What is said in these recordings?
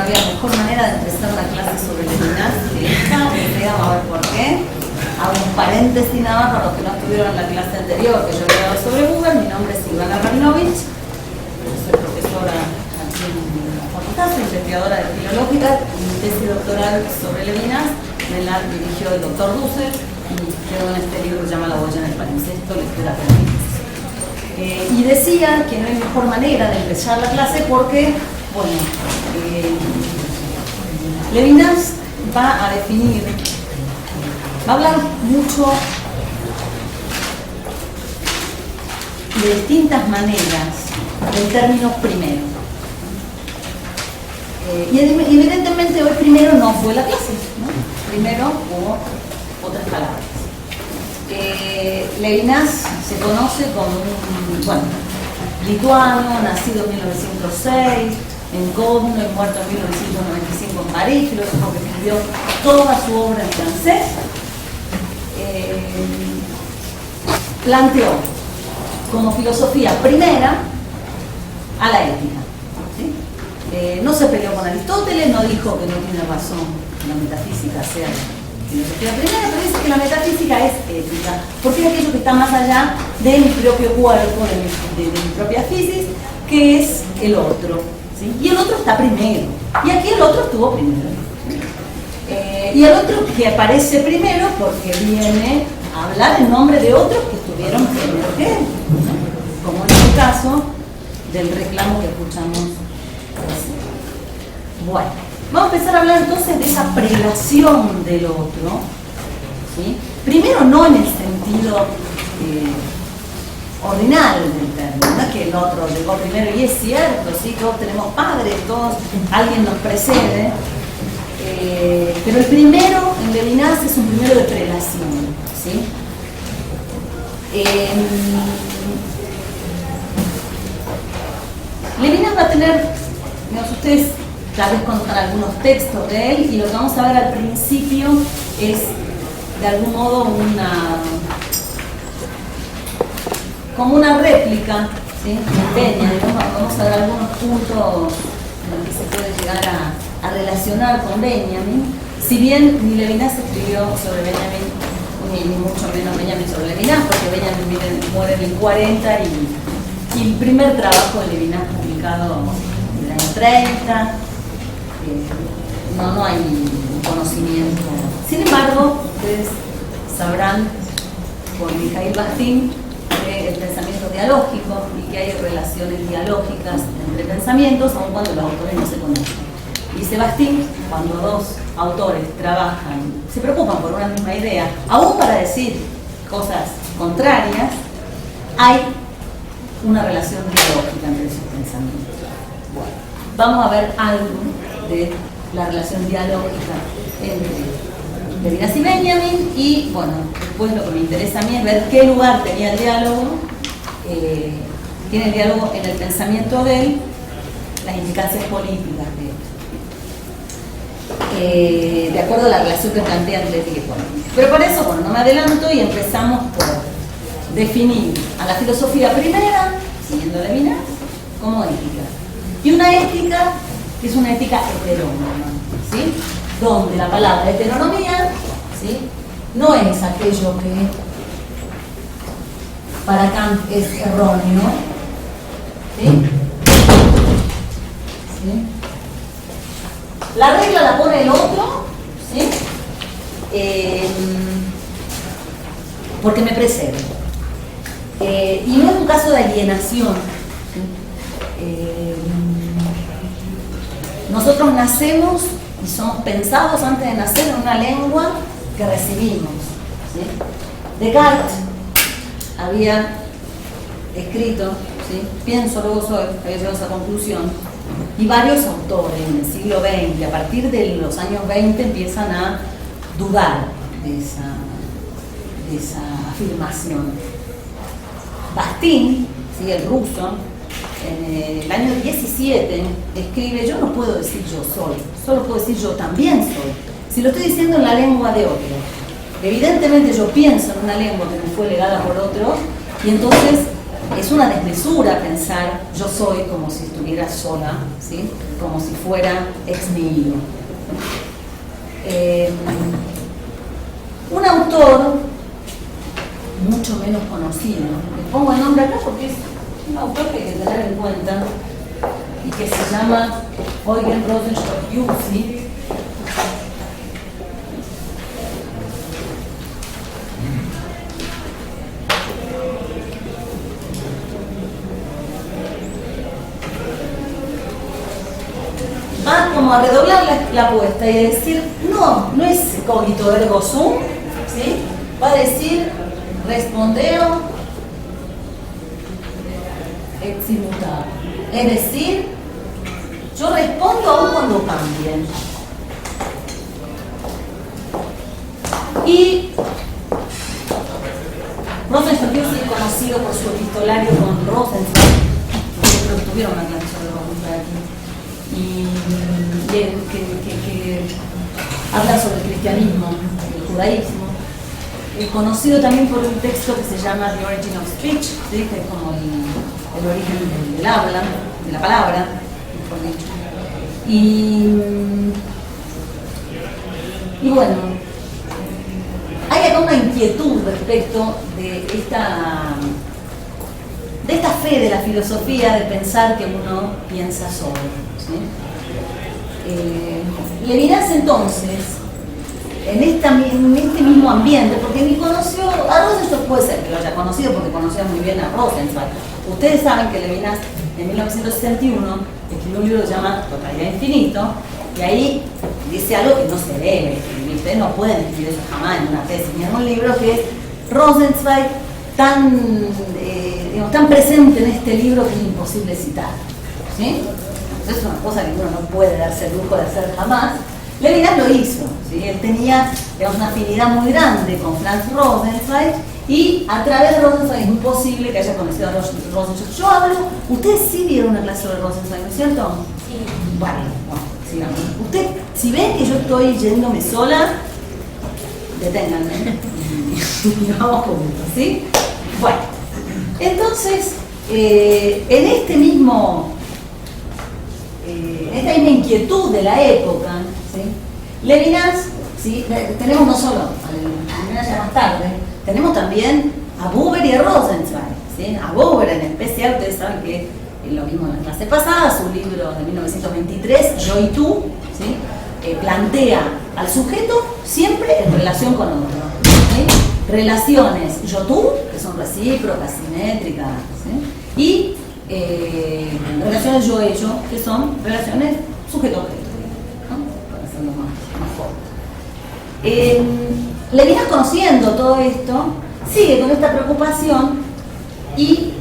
no había mejor manera de empezar una clase sobre Levinas que esta, y vamos a ver por qué. Hago un paréntesis nada más para los que no estuvieron en la clase anterior que yo había dado sobre Google. Mi nombre es Ivana Rabinovich, soy profesora aquí en la facultad, soy investigadora de filológica. Mi tesis doctoral sobre Levinas me la dirigió el doctor Dussel y quedó en este libro que se llama La huella en el palincesto, lectura feminista. Y decía que no hay mejor manera de empezar la clase porque, bueno, Levinas va a definir, va a hablar mucho de distintas maneras del término primero. Y evidentemente hoy primero no fue la clase, ¿no? Primero hubo otras palabras. Levinas se conoce como un, bueno, lituano, nacido en 1906, en Godno y muerto en 1995 en París, filósofo que escribió toda su obra en francés. Planteó como filosofía primera a la ética. ¿Sí? No se peleó con Aristóteles, no dijo que no tiene razón que la metafísica sea filosofía primera, pero dice que la metafísica es ética, porque es aquello que está más allá de mi propio cuerpo, de mi propia fisis, que es el otro. ¿Sí? Y el otro está primero, y aquí el otro estuvo primero. Y el otro que aparece primero porque viene a hablar en nombre de otros que estuvieron primero que él, ¿no? Como en el caso del reclamo que escuchamos recién. Bueno, vamos a empezar a hablar entonces de esa prelación del otro, ¿sí? Primero no en el sentido ordinario del término, no es que el otro llegó primero y es cierto, ¿sí? Todos tenemos padres, todos, alguien nos precede, pero el primero en Levinas es un primero de prelación, ¿sí? Levinas va a tener, digamos, ustedes tal vez conozcan algunos textos de él, y lo que vamos a ver al principio es de algún modo como una réplica, ¿sí? De Benjamin. Vamos a ver algunos puntos en los que se puede llegar a relacionar con Benjamin, si bien ni Levinas escribió sobre Benjamin, ni mucho menos Benjamin sobre Levinas, porque Benjamin muere en el 40 y el primer trabajo de Levinas publicado en el año 30, no hay conocimiento. Sin embargo, ustedes sabrán por Mikhail Bakhtin el pensamiento dialógico y que hay relaciones dialógicas entre pensamientos, aun cuando los autores no se conocen. Dice Bakhtin, cuando dos autores trabajan, se preocupan por una misma idea, aún para decir cosas contrarias, hay una relación dialógica entre sus pensamientos. Bueno, vamos a ver algo de la relación dialógica entre Levinas y Benjamin, y bueno, después lo que me interesa a mí es ver qué lugar tenía el diálogo, tiene el diálogo en el pensamiento de él, las implicancias políticas de acuerdo a la relación que plantea entre ética y política. Pero para eso, bueno, no me adelanto y empezamos por definir a la filosofía primera, siguiendo Levinas, como ética. Y una ética que es una ética heterónoma, ¿sí? Donde la palabra heteronomía, ¿sí? No es aquello que para Kant es erróneo, ¿sí? ¿Sí? La regla la pone el otro, ¿sí? Porque me precede. Y no es un caso de alienación, ¿sí? Nosotros nacemos y somos pensados antes de nacer en una lengua que recibimos, ¿sí? Descartes había escrito, ¿sí? Pienso, luego soy, había llegado a esa conclusión, y varios autores en el siglo XX, a partir de los años 20, empiezan a dudar de esa afirmación. Bakhtin, ¿sí? El ruso, en el año 17 escribe: yo no puedo decir yo soy, solo puedo decir yo también soy. Si lo estoy diciendo en la lengua de otro, evidentemente yo pienso en una lengua que me fue legada por otro, y entonces es una desmesura pensar yo soy como si estuviera sola, ¿sí? Como si fuera ex nihilo. Un autor mucho menos conocido, le pongo el nombre acá porque es un autor que hay que tener en cuenta y que se llama Eugen Rosenstock-Huessy. Va como a redoblar la apuesta y decir, no es cogito ergo sum, ¿sí? Va a decir respondeo ex immutable. Es decir, yo respondo aún cuando cambien. Y Rosenstock-Huessy es conocido por su epistolario con Rosenzweig. Creo que tuvieron una clase de Rosenzweig aquí. Y que habla sobre el cristianismo, el judaísmo. Conocido también por un texto que se llama The Origin of Speech, ¿sí? Que es como el origen del habla, de la palabra, mejor dicho. Y bueno, hay acá una inquietud respecto de esta fe de la filosofía de pensar que uno piensa solo, ¿sí? Levinas entonces, en este mismo ambiente, porque ni conoció a Rosenstock, puede ser que lo haya conocido porque conocía muy bien a Rosenzweig. Ustedes saben que Levinas en 1961 escribió un libro que se llama Totalidad Infinito, y ahí dice algo que no se debe escribir. Ustedes no pueden escribir eso jamás en una tesis ni en un libro, que es Rosenzweig tan presente en este libro que es imposible citar, ¿sí? Entonces es una cosa que uno no puede darse el lujo de hacer jamás. Levinas lo hizo, ¿sí? Él tenía, digamos, una afinidad muy grande con Franz Rosenzweig, y a través de Rosenzweig es imposible que haya conocido a Rosenzweig. Yo hablo, ustedes sí vieron una clase de Rosenzweig, ¿no es cierto? Sí. Bueno, sigamos. Usted, si ven que yo estoy yéndome sola, deténganme y vamos juntos, ¿sí? Bueno, entonces, en esta misma inquietud de la época, ¿sí? Levinas, ¿sí? Tenemos no solo a Levinas ya más tarde, tenemos también a Buber y a Rosenzweig, ¿sí? A Buber en especial, ustedes saben que lo mismo en la clase pasada, su libro de 1923, Yo y tú, ¿sí? Plantea al sujeto siempre en relación con otro, ¿sí? Relaciones yo-tú, que son recíprocas, simétricas, ¿sí? Y relaciones yo-ello, que son relaciones sujeto-objeto, ¿no? Para hacerlo más corto. Levinas, conociendo todo esto, sigue con esta preocupación y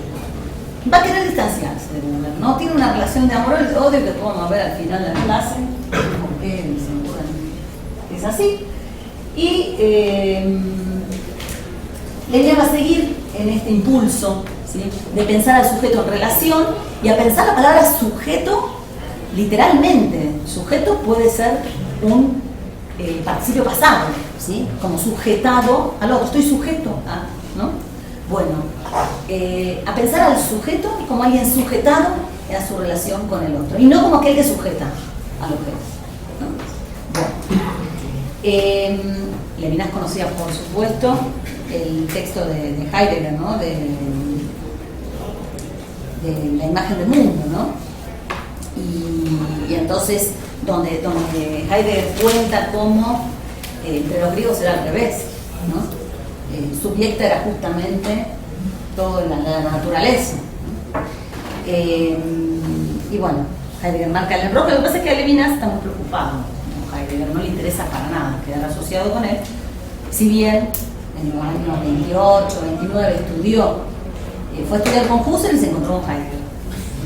va a querer distanciarse de Buber, ¿no? Tiene una relación de amor y odio que vamos a ver al final de la clase, porque es así. Y Levinas va a seguir en este impulso, ¿sí? De pensar al sujeto en relación y a pensar la palabra sujeto literalmente. Sujeto puede ser un participio pasado, ¿sí? Como sujetado al otro, estoy sujeto a, ¿no? Bueno, a pensar al sujeto como alguien sujetado a su relación con el otro y no como aquel que sujeta al objeto, ¿no? Bueno, Levinas conocía, por supuesto, el texto de Heidegger, ¿no? De la imagen del mundo, ¿no? Y entonces, donde Heidegger cuenta cómo entre los griegos era al revés, ¿no? Subyecta era justamente toda la naturaleza, ¿no? Y bueno, Heidegger marca el error. Lo que pasa es que a Levinas está muy preocupado, ¿no? Heidegger no le interesa para nada quedar asociado con él, si bien en los años 28, 29 estudió, fue a estudiar con Husserl y se encontró con Heidegger.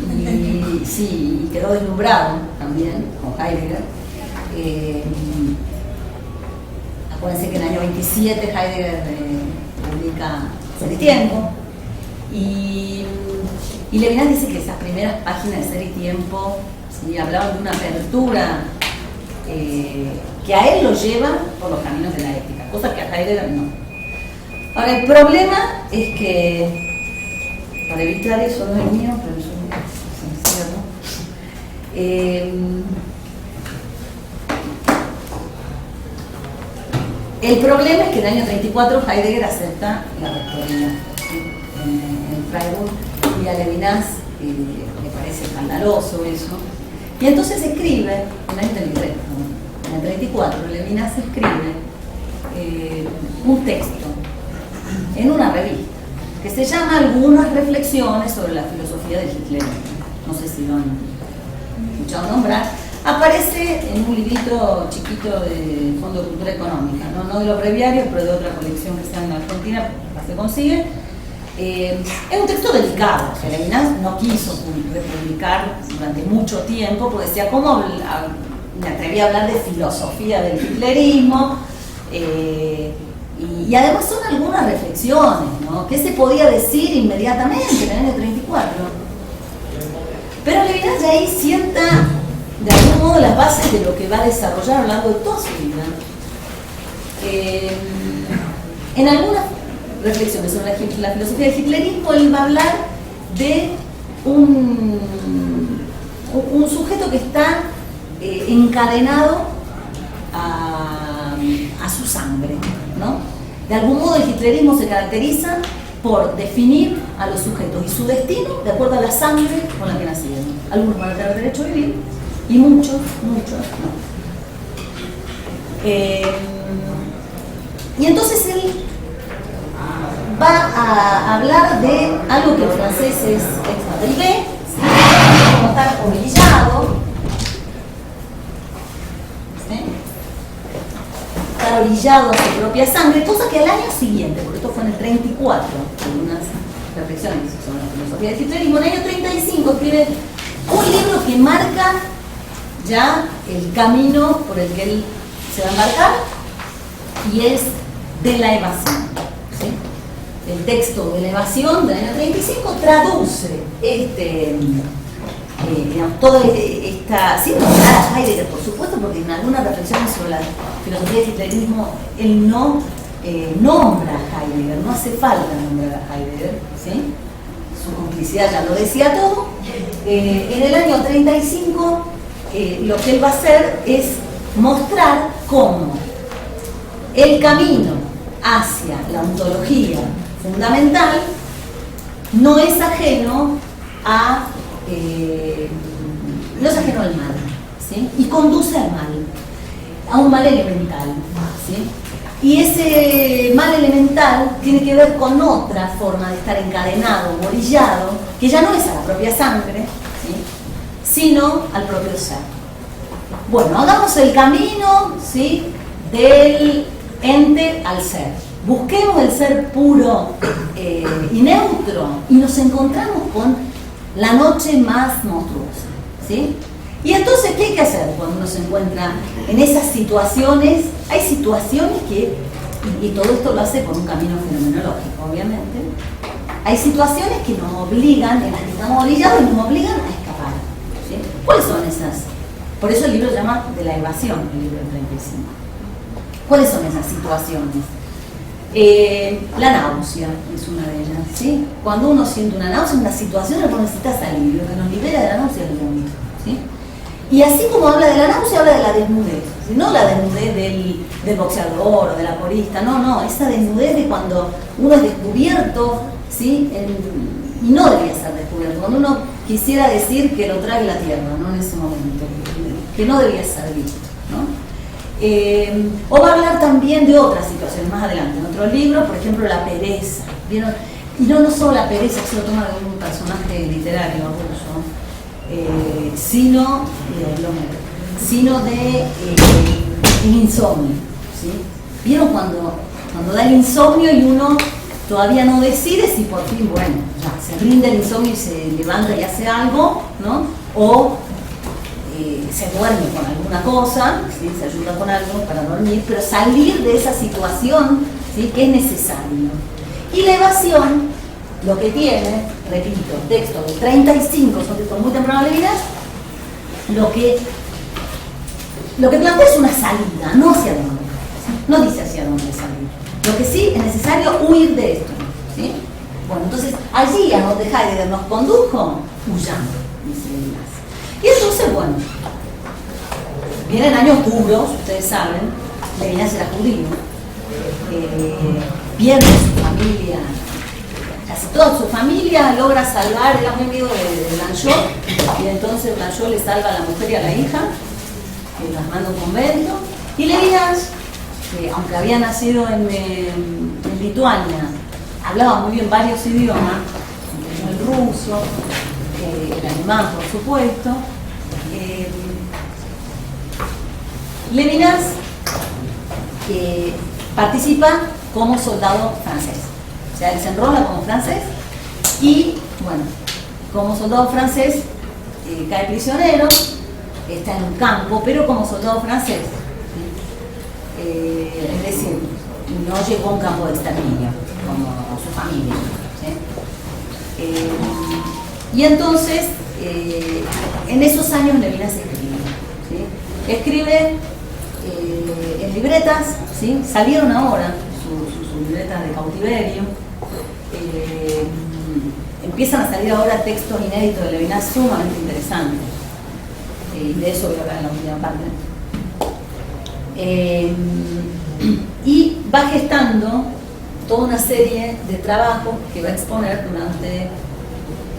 Y sí, y quedó deslumbrado también con Heidegger. Acuérdense que en el año 27 Heidegger publica Ser y Tiempo, y Levinas dice que esas primeras páginas de Ser y Tiempo, ¿sí? Hablaban de una apertura que a él lo lleva por los caminos de la ética, cosa que a Heidegger no. Ahora, el problema es que para evitar eso, no es mío, pero yo el problema es que en el año 34 Heidegger acepta la rectoría, ¿sí? en Freiburg, y a Levinas le parece escandaloso eso. Y entonces escribe, en el año 33, en el 34, Levinas escribe un texto en una revista que se llama Algunas reflexiones sobre la filosofía del hitlerismo. No sé si lo han escuchado nombrar. Aparece en un librito chiquito de Fondo de Cultura Económica, no de los breviarios, pero de otra colección que está en Argentina, se consigue. Es un texto delicado, o sea, Levinas no quiso republicar durante mucho tiempo, porque decía, ¿cómo me atreví a hablar de filosofía del hitlerismo? Y además son algunas reflexiones, ¿no? ¿Qué se podía decir inmediatamente en el año 34? Pero Levinas de ahí sienta de algún modo las bases de lo que va a desarrollar a lo largo de toda su vida. En algunas reflexiones sobre la filosofía del hitlerismo, él va a hablar de un sujeto que está encadenado a su sangre, ¿no? De algún modo el hitlerismo se caracteriza por definir a los sujetos y su destino de acuerdo a la sangre con la que nacieron. Algunos van a tener derecho a vivir y muchos no. Y entonces él va a hablar de algo que en francés es expatrié, como estar orillado, estar orillado a su propia sangre, cosa que al año siguiente, porque esto fue en el 34, en unas reflexiones sobre la filosofía del hitlerismo, en el año 35 escribe un libro que marca ya el camino por el que él se va a embarcar, y es De la evasión, ¿sí? El texto de la evasión del año 35 traduce toda esta, sin nombrar a Heidegger, por supuesto, porque en algunas reflexiones sobre la filosofía del hitlerismo él no nombra a Heidegger, no hace falta nombrar a Heidegger, ¿sí? Su complicidad ya lo decía todo. En el año 35 lo que él va a hacer es mostrar cómo el camino hacia la ontología fundamental no es ajeno a no es ajeno al mal, ¿sí? Y conduce al mal, a un mal elemental, ¿sí? Y ese mal elemental tiene que ver con otra forma de estar encadenado, orillado, que ya no es a la propia sangre, ¿sí? Sino al propio ser. Bueno, hagamos el camino, ¿sí? Del ente al ser. Busquemos el ser puro y neutro y nos encontramos con la noche más monstruosa, ¿sí? Y entonces, ¿qué hay que hacer cuando uno se encuentra en esas situaciones? Hay situaciones que, y todo esto lo hace por un camino fenomenológico, obviamente, hay situaciones que nos obligan, en las que estamos orillados y nos obligan a escapar, ¿sí? ¿Cuáles son esas? Por eso el libro se llama De la evasión, el libro del 35. ¿Cuáles son esas situaciones? La náusea es una de ellas, ¿sí? Cuando uno siente una náusea, una situación en la que necesita salir, lo que nos libera de la náusea es el vómito, ¿sí? Y así como habla de la náusea, habla de la desnudez, ¿sí? No la desnudez del boxeador o del aporista, no, esa desnudez de cuando uno es descubierto, ¿sí? Y no debería ser descubierto, cuando uno quisiera decir que lo trae la tierra, ¿no? En ese momento, que no debería ser visto, ¿no? O va a hablar también de otras situaciones más adelante, en otro libro, por ejemplo, la pereza, ¿vieron? Y no solo la pereza, que se lo toma de un personaje literario ruso, sino de el insomnio, ¿sí? ¿Vieron cuando da el insomnio y uno todavía no decide si por fin, bueno, ya se rinde el insomnio y se levanta y hace algo, ¿no? O se duerme con alguna cosa, ¿sí? Se ayuda con algo para dormir, pero salir de esa situación, ¿sí? Que es necesario. Y la evasión, lo que tiene, repito, texto de 35, son textos muy tempranos de Levinas, lo que plantea es una salida, no hacia dónde, ¿sí? No dice hacia dónde salir. Lo que sí es necesario huir de esto, ¿sí? Bueno, entonces allí a donde Heidegger nos condujo, huyamos, dice Levinas. Y entonces, bueno, vienen años duros, ustedes saben, Levinas era judío, pierde su familia, casi toda su familia, logra salvar, era muy amigo de Blanchot, y entonces Blanchot le salva a la mujer y a la hija, que las manda a un convento, y Levinas, aunque había nacido en Lituania, hablaba muy bien varios idiomas, el ruso, el alemán, por supuesto. Levinas participa como soldado francés, o sea, él se enrola como francés y, bueno, como soldado francés cae prisionero, está en un campo, pero como soldado francés, es decir, no llegó a un campo de exterminio como su familia, ¿sí? Y entonces en esos años Levinas escribe, ¿sí? Escribe en libretas, ¿sí? Salieron ahora sus libretas de cautiverio, empiezan a salir ahora textos inéditos de Levinas sumamente interesantes, y de eso voy a hablar en la última parte. Y va gestando toda una serie de trabajos que va a exponer durante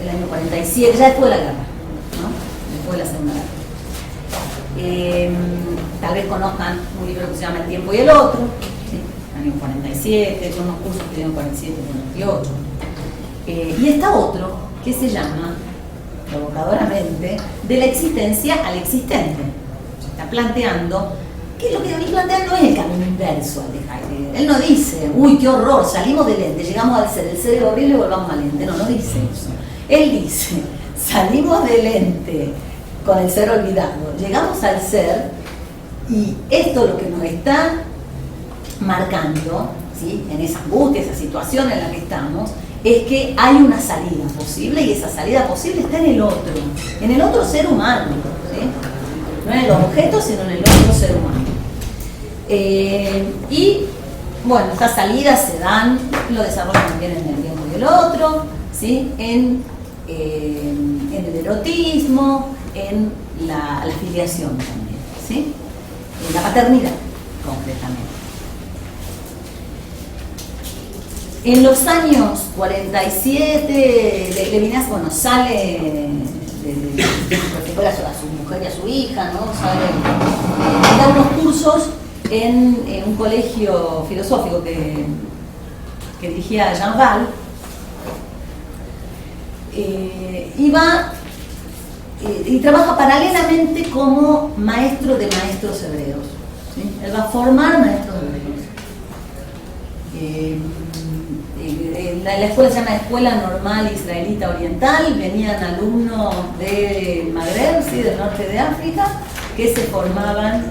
el año 47, ya después de la guerra, ¿no? Después de la Segunda Guerra. Tal vez conozcan un libro que se llama El tiempo y el otro, ¿sí? Año 47, son unos cursos que dieron 47 y 48. Y está otro que se llama, provocadoramente, De la existencia al existente. Está planteando que lo que Levinas plantea no es el camino inverso al de Heidegger. Él no dice, uy, qué horror, salimos del ente, llegamos al ser, el ser es horrible y volvamos al ente. No, no dice eso. Él dice, salimos del ente con el ser olvidado, llegamos al ser y esto es lo que nos está marcando, ¿sí? En esa angustia, esa situación en la que estamos, es que hay una salida posible y esa salida posible está en el otro ser humano, ¿sí? No en el objeto, sino en el otro ser humano. Y bueno, estas salidas se dan, lo desarrollan también en el tiempo y el otro, ¿sí? En el erotismo, en la filiación también, ¿sí? En la paternidad, concretamente. En los años 47, Levinas, bueno, sale recupera a su mujer y a su hija, ¿no? Sale, da unos cursos en un colegio filosófico que dirigía Jean Val, y va y trabaja paralelamente como maestro de maestros hebreos, ¿sí? Él va a formar maestros hebreos. La escuela se llama Escuela Normal Israelita Oriental, venían alumnos de Magreb, ¿sí? Del norte de África, que se formaban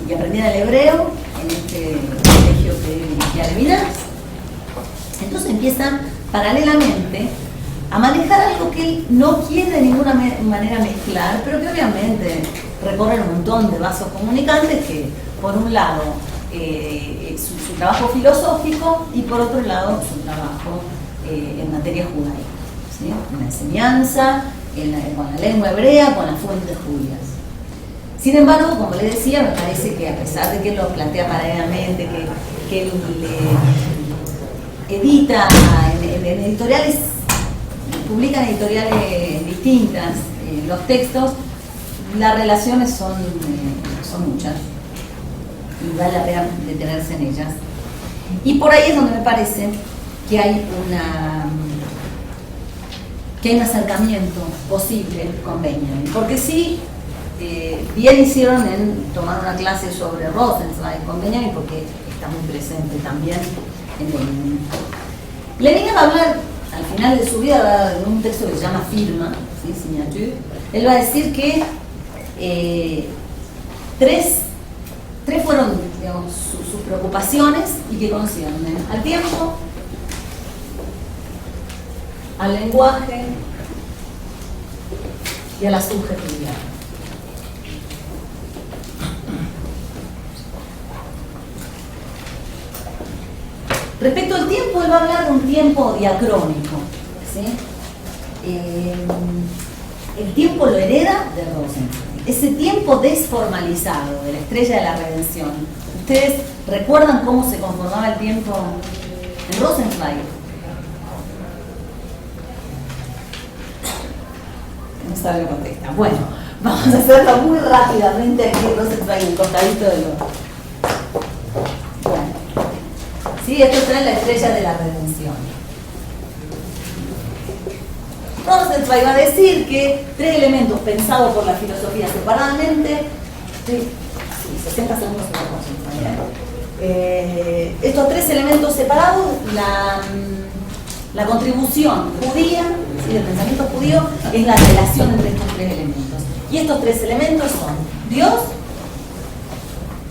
y aprendían el hebreo en este colegio que dirigía Levinas. Entonces empiezan paralelamente a manejar algo que él no quiere de ninguna manera mezclar, pero que obviamente recorre un montón de vasos comunicantes que, por un lado, su trabajo filosófico y por otro lado su trabajo en materia judaica, ¿sí? En la enseñanza, con la lengua hebrea, con las fuentes judías. Sin embargo, como les decía, me parece que a pesar de que él lo plantea paralelamente, que él edita en editoriales, publica en editoriales distintas los textos, las relaciones son muchas y vale la pena detenerse en ellas. Y por ahí es donde me parece que hay un acercamiento posible con Benjamin. Porque sí, bien hicieron en tomar una clase sobre Rosenzweig con Benjamin, porque está muy presente también en Lenin. Lenin va a hablar, al final de su vida, de un texto que se llama Firma, ¿sí? Signature. Él va a decir que tres fueron, digamos, sus preocupaciones y que conciernen al tiempo, al lenguaje y a la subjetividad. Respecto al tiempo, él va a hablar de un tiempo diacrónico, ¿sí? El tiempo lo hereda de Rosenzweig. Ese tiempo desformalizado de la estrella de la redención. ¿Ustedes recuerdan cómo se conformaba el tiempo en Rosenzweig? No sabe contestar. Bueno, vamos a hacerlo muy rápidamente aquí en Rosenzweig, un costadito de lo. Bueno. Sí, esto está en la estrella de la redención. Rosenzweig va a decir que tres elementos pensados por la filosofía separadamente, sí, 60 segundos se estos tres elementos separados, la contribución judía, ¿sí?, del pensamiento judío, es la relación entre estos tres elementos. Y estos tres elementos son Dios,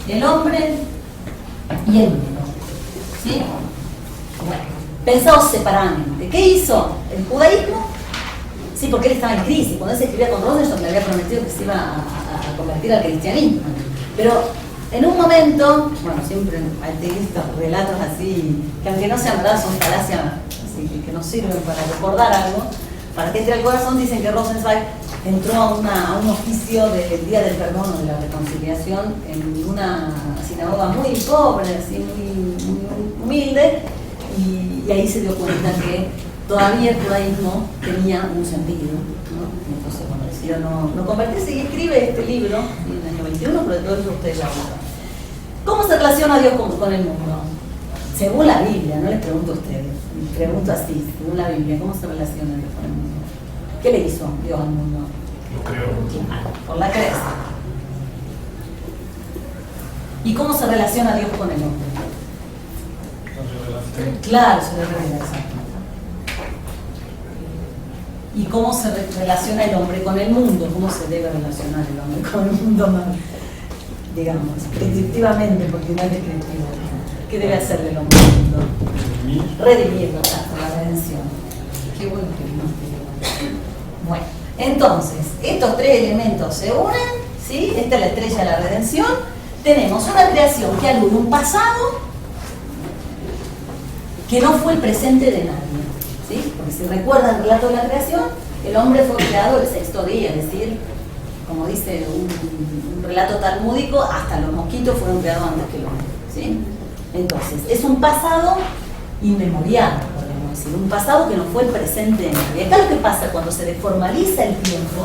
el hombre y el mundo. ¿Sí? Bueno, pensados separadamente. ¿Qué hizo el judaísmo? Sí, porque él estaba en crisis. Cuando él se escribía con Rosenzweig le había prometido que se iba a convertir al cristianismo. Pero en un momento, bueno, siempre hay estos relatos así, que aunque no sean verdad, son falacias así, que nos sirven para recordar algo, para que entre al corazón. Dicen que Rosenzweig entró a un oficio del Día del Perdón o de la Reconciliación en una sinagoga muy pobre, así, muy humilde, y ahí se dio cuenta que todavía el judaísmo tenía un sentido, ¿no? Entonces, bueno, decidió no convertirse y escribe este libro en el año 21, pero de todo eso ustedes ya hablan. ¿Cómo se relaciona Dios con el mundo? Según la Biblia, no les pregunto a ustedes, les pregunto así, según la Biblia, ¿cómo se relaciona Dios con el mundo? ¿Qué le hizo Dios al mundo? Lo creó. Por la creación. ¿Y cómo se relaciona Dios con el hombre? Claro, se le revela, exacto. ¿Y cómo se relaciona el hombre con el mundo? ¿Cómo se debe relacionar el hombre con el mundo más, digamos, descriptivamente, porque no es descriptivo? ¿Qué debe hacerle el hombre al mundo? Redimirlo, hasta la redención. Qué bueno que vimos. Bueno, entonces, estos tres elementos se unen, ¿sí? Esta es la estrella de la redención. Tenemos una creación que alude a un pasado que no fue el presente de nadie, ¿sí? Porque si recuerdan el relato de la creación, el hombre fue creado el sexto día, es decir, como dice un relato talmúdico, hasta los mosquitos fueron creados antes que el hombre, ¿sí? Entonces, es un pasado inmemorial, podemos decir, un pasado que no fue el presente de nadie. Acá lo que pasa cuando se deformaliza el tiempo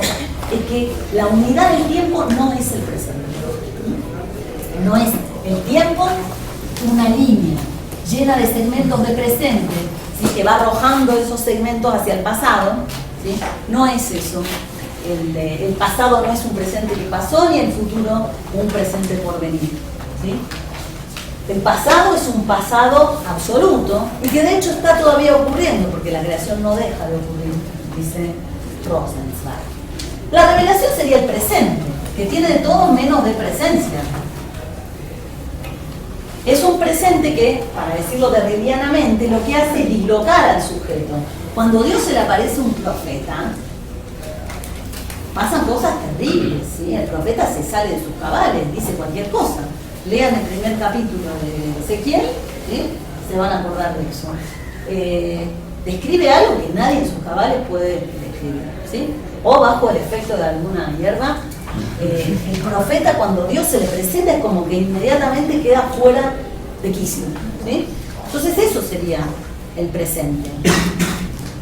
es que la unidad del tiempo no es el presente. No es el tiempo una línea llena de segmentos de presente, ¿sí?, que va arrojando esos segmentos hacia el pasado, ¿sí? No es eso. El pasado no es un presente que pasó, ni el futuro un presente por venir, ¿sí? El pasado es un pasado absoluto y que de hecho está todavía ocurriendo, porque la creación no deja de ocurrir, dice Rosenzweig. La revelación sería el presente, que tiene de todo menos de presencia. Es un presente que, para decirlo derridianamente, lo que hace es dislocar al sujeto. Cuando Dios se le aparece un profeta, pasan cosas terribles, ¿sí? El profeta se sale de sus cabales, dice cualquier cosa. Lean el primer capítulo de Ezequiel, ¿sí?, se van a acordar de eso. Describe algo que nadie en sus cabales puede describir, ¿sí? O bajo el efecto de alguna hierba. El profeta, cuando Dios se le presenta, es como que inmediatamente queda fuera de quicio, ¿sí? Entonces eso sería el presente.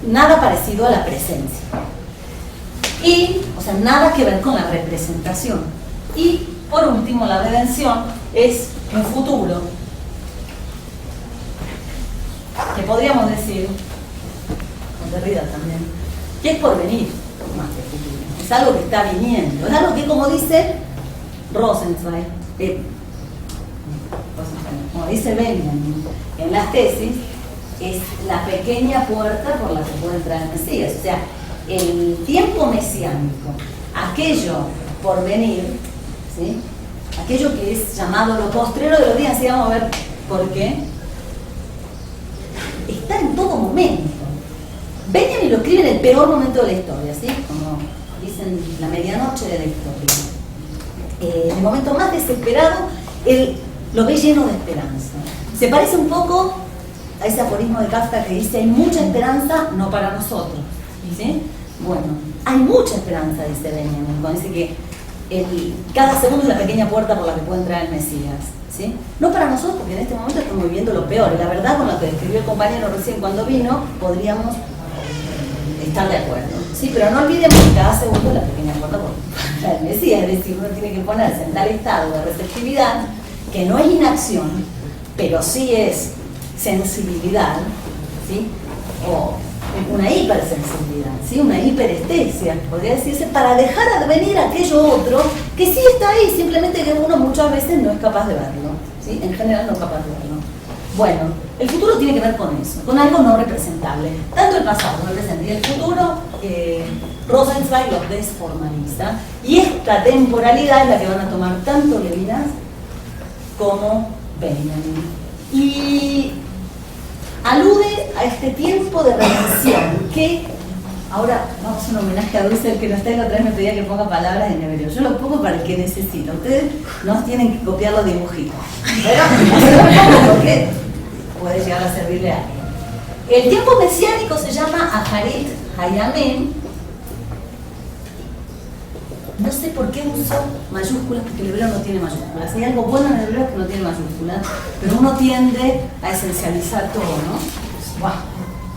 Nada parecido a la presencia. Y, o sea, nada que ver con la representación. Y, por último, la redención es un futuro que podríamos decir, con Derrida también, que es por venir, más que futuro. Es algo que está viniendo, es algo que, como dice Rosenzweig, como dice Benjamin en las tesis, es la pequeña puerta por la que puede entrar el Mesías. O sea, el tiempo mesiánico, aquello por venir, ¿sí?, aquello que es llamado lo postrero de los días, así vamos a ver por qué, está en todo momento. Benjamin lo escribe en el peor momento de la historia, ¿sí?, como dicen, la medianoche de la historia. En el momento más desesperado, él lo ve lleno de esperanza. Se parece un poco a ese aforismo de Kafka que dice: hay mucha esperanza, no para nosotros, ¿sí? Bueno, hay mucha esperanza, dice Benjamin, cuando dice que cada segundo es la pequeña puerta por la que puede entrar el Mesías, ¿sí? No para nosotros, porque en este momento estamos viviendo lo peor, y la verdad, con lo que describió el compañero recién cuando vino, podríamos estar de acuerdo, ¿sí? Pero no olvidemos que cada segundo es la pequeña puerta por el Mesías, es decir, uno tiene que ponerse en tal estado de receptividad que no es inacción, pero sí es sensibilidad, ¿sí? O una hipersensibilidad, ¿sí? Una hiperestesia, podría decirse, para dejar advenir aquello otro que sí está ahí, simplemente que uno muchas veces no es capaz de verlo, ¿sí? En general no es capaz de verlo. Bueno, el futuro tiene que ver con eso, con algo no representable, tanto el pasado como el presente y el futuro. Rosenzweig los desformaliza, y esta temporalidad es la que van a tomar tanto Levinas como Benjamin, y alude a este tiempo de redención que, ahora vamos a hacer un homenaje a Dussel, que no está, y la otra vez me pedía que ponga palabras en hebreo. Yo lo pongo para el que necesita, ustedes no tienen que copiar los dibujitos, pero yo lo pongo porque puede llegar a servirle a alguien. El tiempo mesiánico se llama Aharit Hayamim. No sé por qué uso mayúsculas, porque el hebreo no tiene mayúsculas. Hay algo bueno en el hebreo que no tiene mayúsculas, pero uno tiende a esencializar todo, ¿no? Buah,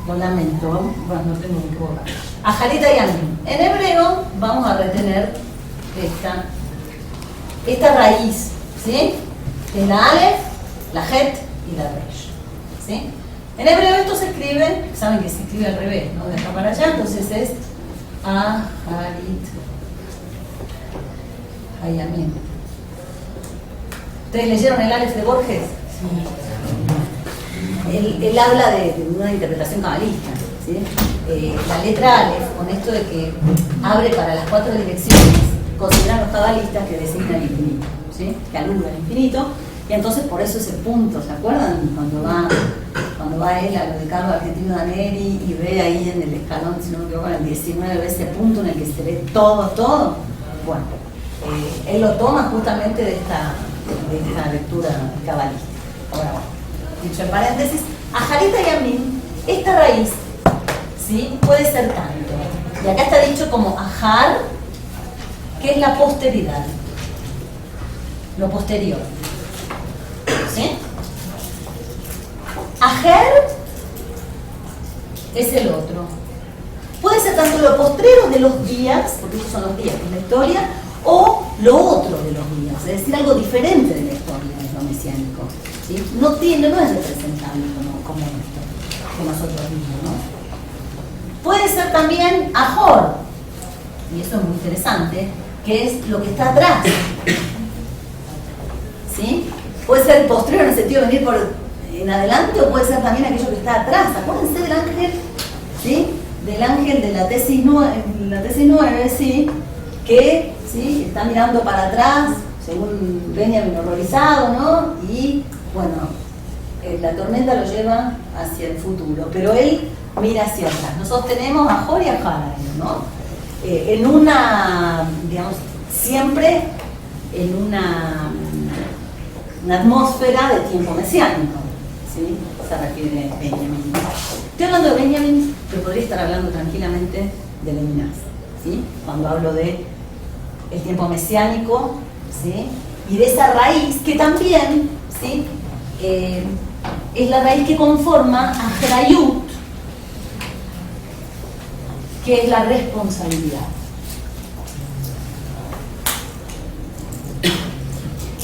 lo lamento, bueno, no tengo que borrar. Aharit Hayamim. En hebreo vamos a retener esta raíz, ¿sí? Es la Aleph, la Het y la Resh, ¿sí? En hebreo esto se escribe, saben que se escribe al revés, ¿no? De acá para allá, entonces es Aharit Hayamim. ¿Ustedes leyeron el Aleph de Borges? Sí. Él habla de una interpretación cabalista, ¿sí? La letra Aleph, con esto de que abre para las 4 direcciones, consideran los cabalistas que designa el infinito, ¿sí? Que alumbra el infinito, y entonces por eso ese punto, ¿se acuerdan? Cuando va él a lo de Carlos Argentino Daneri y ve ahí en el escalón, si no me equivoco, en el 19, ve ese punto en el que se ve todo. Bueno, él lo toma justamente de esta lectura cabalística. Ahora, bueno, dicho en paréntesis, Aharit Hayamim, esta raíz, ¿sí? Puede ser tanto. Y acá está dicho como Ahar, que es la posteridad, lo posterior, ¿sí? Aher es el otro. Puede ser tanto lo postrero de los días, porque esos son los días de la historia, o lo otro de los días, es decir, algo diferente de la historia, de lo mesiánico, ¿sí? No es representable como esto, que nosotros mismos, ¿no? Puede ser también Ahor, y eso es muy interesante, que es lo que está atrás, ¿sí? Puede ser posterior en el sentido de venir en adelante, o puede ser también aquello que está atrás. Acuérdense del ángel, ¿sí? Del ángel de la tesis 9, ¿sí? Que, ¿sí? Está mirando para atrás, según Benjamin, horrorizado, ¿no? Y, bueno, la tormenta lo lleva hacia el futuro, pero él mira hacia atrás. Nosotros tenemos a Ahor y a Ahar, ¿no? En una, digamos, siempre en una atmósfera de tiempo mesiánico, ¿sí? Se refiere Benjamin. Estoy hablando de Benjamin, pero podría estar hablando tranquilamente de Levinas, ¿sí? Cuando hablo de el tiempo mesiánico, ¿sí? Y de esa raíz que también, ¿sí? Es la raíz que conforma a Achrayut, que es la responsabilidad.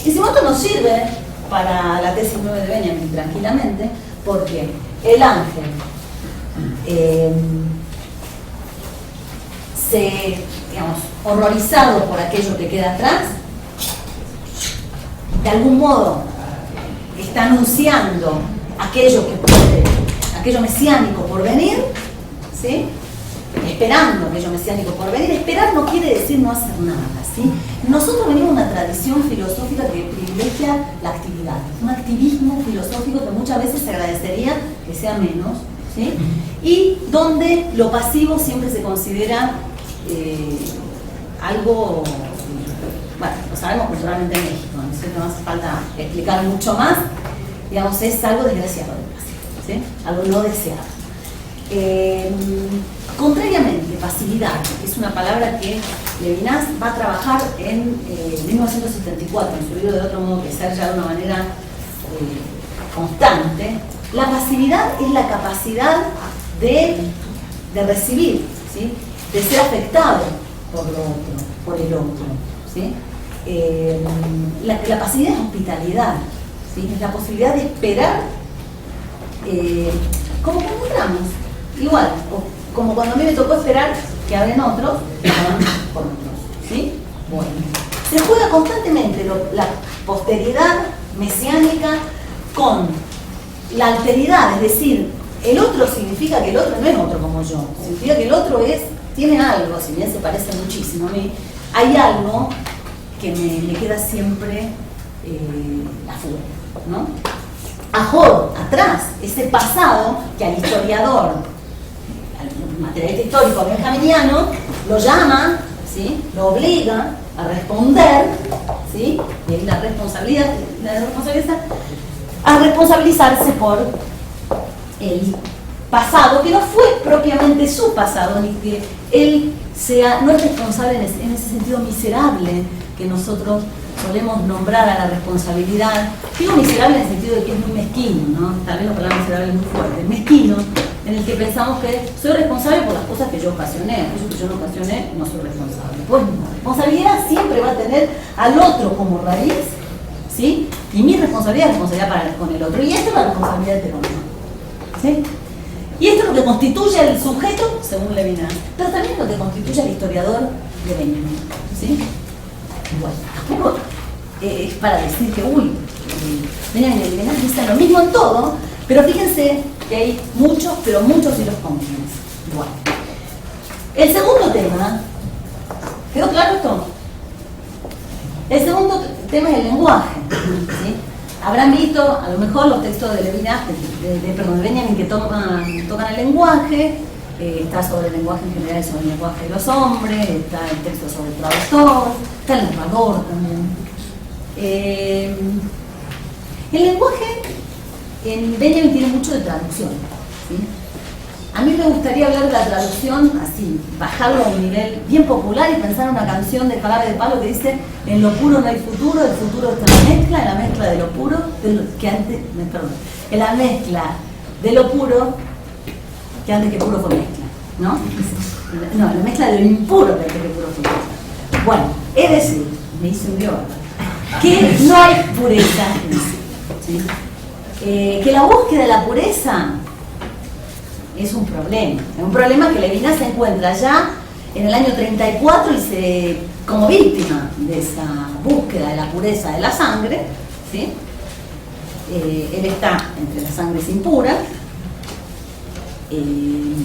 Y si esto nos sirve para la tesis 9 de Benjamin tranquilamente, porque el ángel digamos, horrorizado por aquello que queda atrás, de algún modo está anunciando aquello mesiánico por venir, ¿sí? Esperando aquello mesiánico por venir. Esperar no quiere decir no hacer nada, ¿sí? Nosotros venimos de una tradición filosófica que privilegia la actividad, un activismo filosófico que muchas veces se agradecería que sea menos, ¿sí? Y donde lo pasivo siempre se considera algo, bueno, lo sabemos culturalmente en México, no hace falta explicar mucho más, digamos, es algo desgraciado del pasivo, ¿sí? Algo no deseado. Contrariamente, pasividad, que es una palabra que Levinas va a trabajar en 1974, en su libro De otro modo que ser, ya de una manera constante. La pasividad es la capacidad de recibir, ¿sí? De ser afectado por lo otro, por el otro, ¿sí? La pasividad es hospitalidad, ¿sí? Es la posibilidad de esperar, como cuando entramos, igual, como cuando a mí me tocó esperar que abren otros, con otros, ¿sí? Bueno, se juega constantemente la posteridad mesiánica con la alteridad, es decir, el otro significa que el otro no es otro como yo, significa que el otro tiene algo, si bien se parece muchísimo a mí, hay algo que me queda siempre afuera, ¿no? Ajor, atrás, ese pasado que al historiador, al materialista histórico benjaminiano, lo llama, ¿sí? Lo obliga a responder, ¿sí? Y ahí la responsabilidad a responsabilizarse por el pasado, que no fue propiamente su pasado, ni que él no es responsable en ese sentido miserable que nosotros solemos nombrar a la responsabilidad. Digo miserable en el sentido de que es muy mezquino, ¿no? Tal vez la palabra miserable es muy fuerte, mezquino, en el que pensamos que soy responsable por las cosas que yo ocasioné, aquello que yo no ocasioné, no soy responsable. Pues no, la responsabilidad siempre va a tener al otro como raíz, ¿sí? Y mi responsabilidad es responsabilidad con el otro, y esto es la responsabilidad del otro, ¿sí? Y esto es lo que constituye al sujeto, según Levinas, pero también lo que constituye al historiador de Benjamin, ¿sí? Bueno, tampoco es para decir que, Benjamin y Levinas dicen lo mismo en todo, pero fíjense que hay muchos, pero muchos hilos comunes. Bueno, el segundo tema, ¿quedó claro esto? El segundo tema es el lenguaje, ¿sí? Habrán visto a lo mejor los textos de Levinas, de Benjamin, que tocan el lenguaje. Está sobre el lenguaje en general, sobre el lenguaje de los hombres, está el texto sobre el traductor, está el narrador también. El lenguaje en Benjamin tiene mucho de traducción, ¿sí? A mí me gustaría hablar de la traducción así, bajarlo a un nivel bien popular y pensar en una canción de Jarabe de Palo que dice: en lo puro no hay futuro, el futuro está en la mezcla de lo puro, en la mezcla de lo puro, que antes que puro fue mezcla, ¿no? No, la mezcla de lo impuro que antes que puro fue mezcla. Bueno, es decir, me hice un lío, que no hay pureza en sí, ¿sí? Que la búsqueda de la pureza es un problema que Levinas se encuentra ya en el año 34 y como víctima de esa búsqueda de la pureza de la sangre, ¿sí? Él está entre las sangres impuras,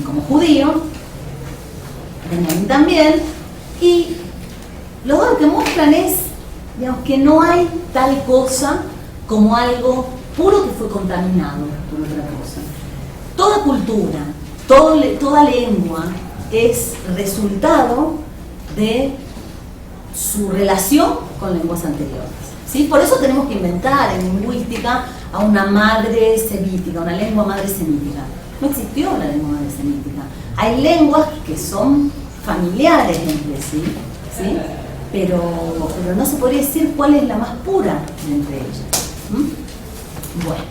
como judío, Benjamin también, y los dos que muestran es, digamos, que no hay tal cosa como algo puro que fue contaminado por otra cosa. Toda cultura, toda lengua es resultado de su relación con lenguas anteriores, ¿sí? Por eso tenemos que inventar en lingüística a una madre semítica, una lengua madre semítica. No existió la lengua madre semítica. Hay lenguas que son familiares entre sí, ¿sí? Pero no se podría decir cuál es la más pura de entre ellas. Bueno.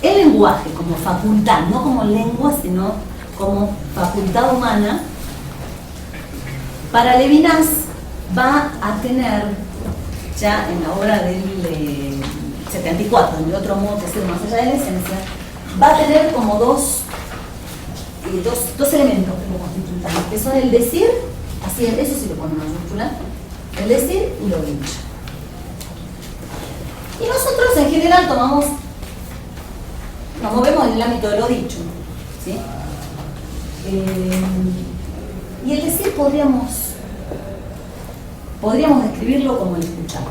El lenguaje como facultad, no como lengua, sino como facultad humana, para Levinas va a tener, ya en la obra del 74, de otro modo que ser más allá de la esencia, va a tener como dos elementos que lo constituyen, que son el decir, así, eso sí lo pone en mayúscula, el decir y lo dicho. Y nosotros en general nos movemos en el ámbito de lo dicho, ¿sí? Y el decir podríamos describirlo como el escuchar,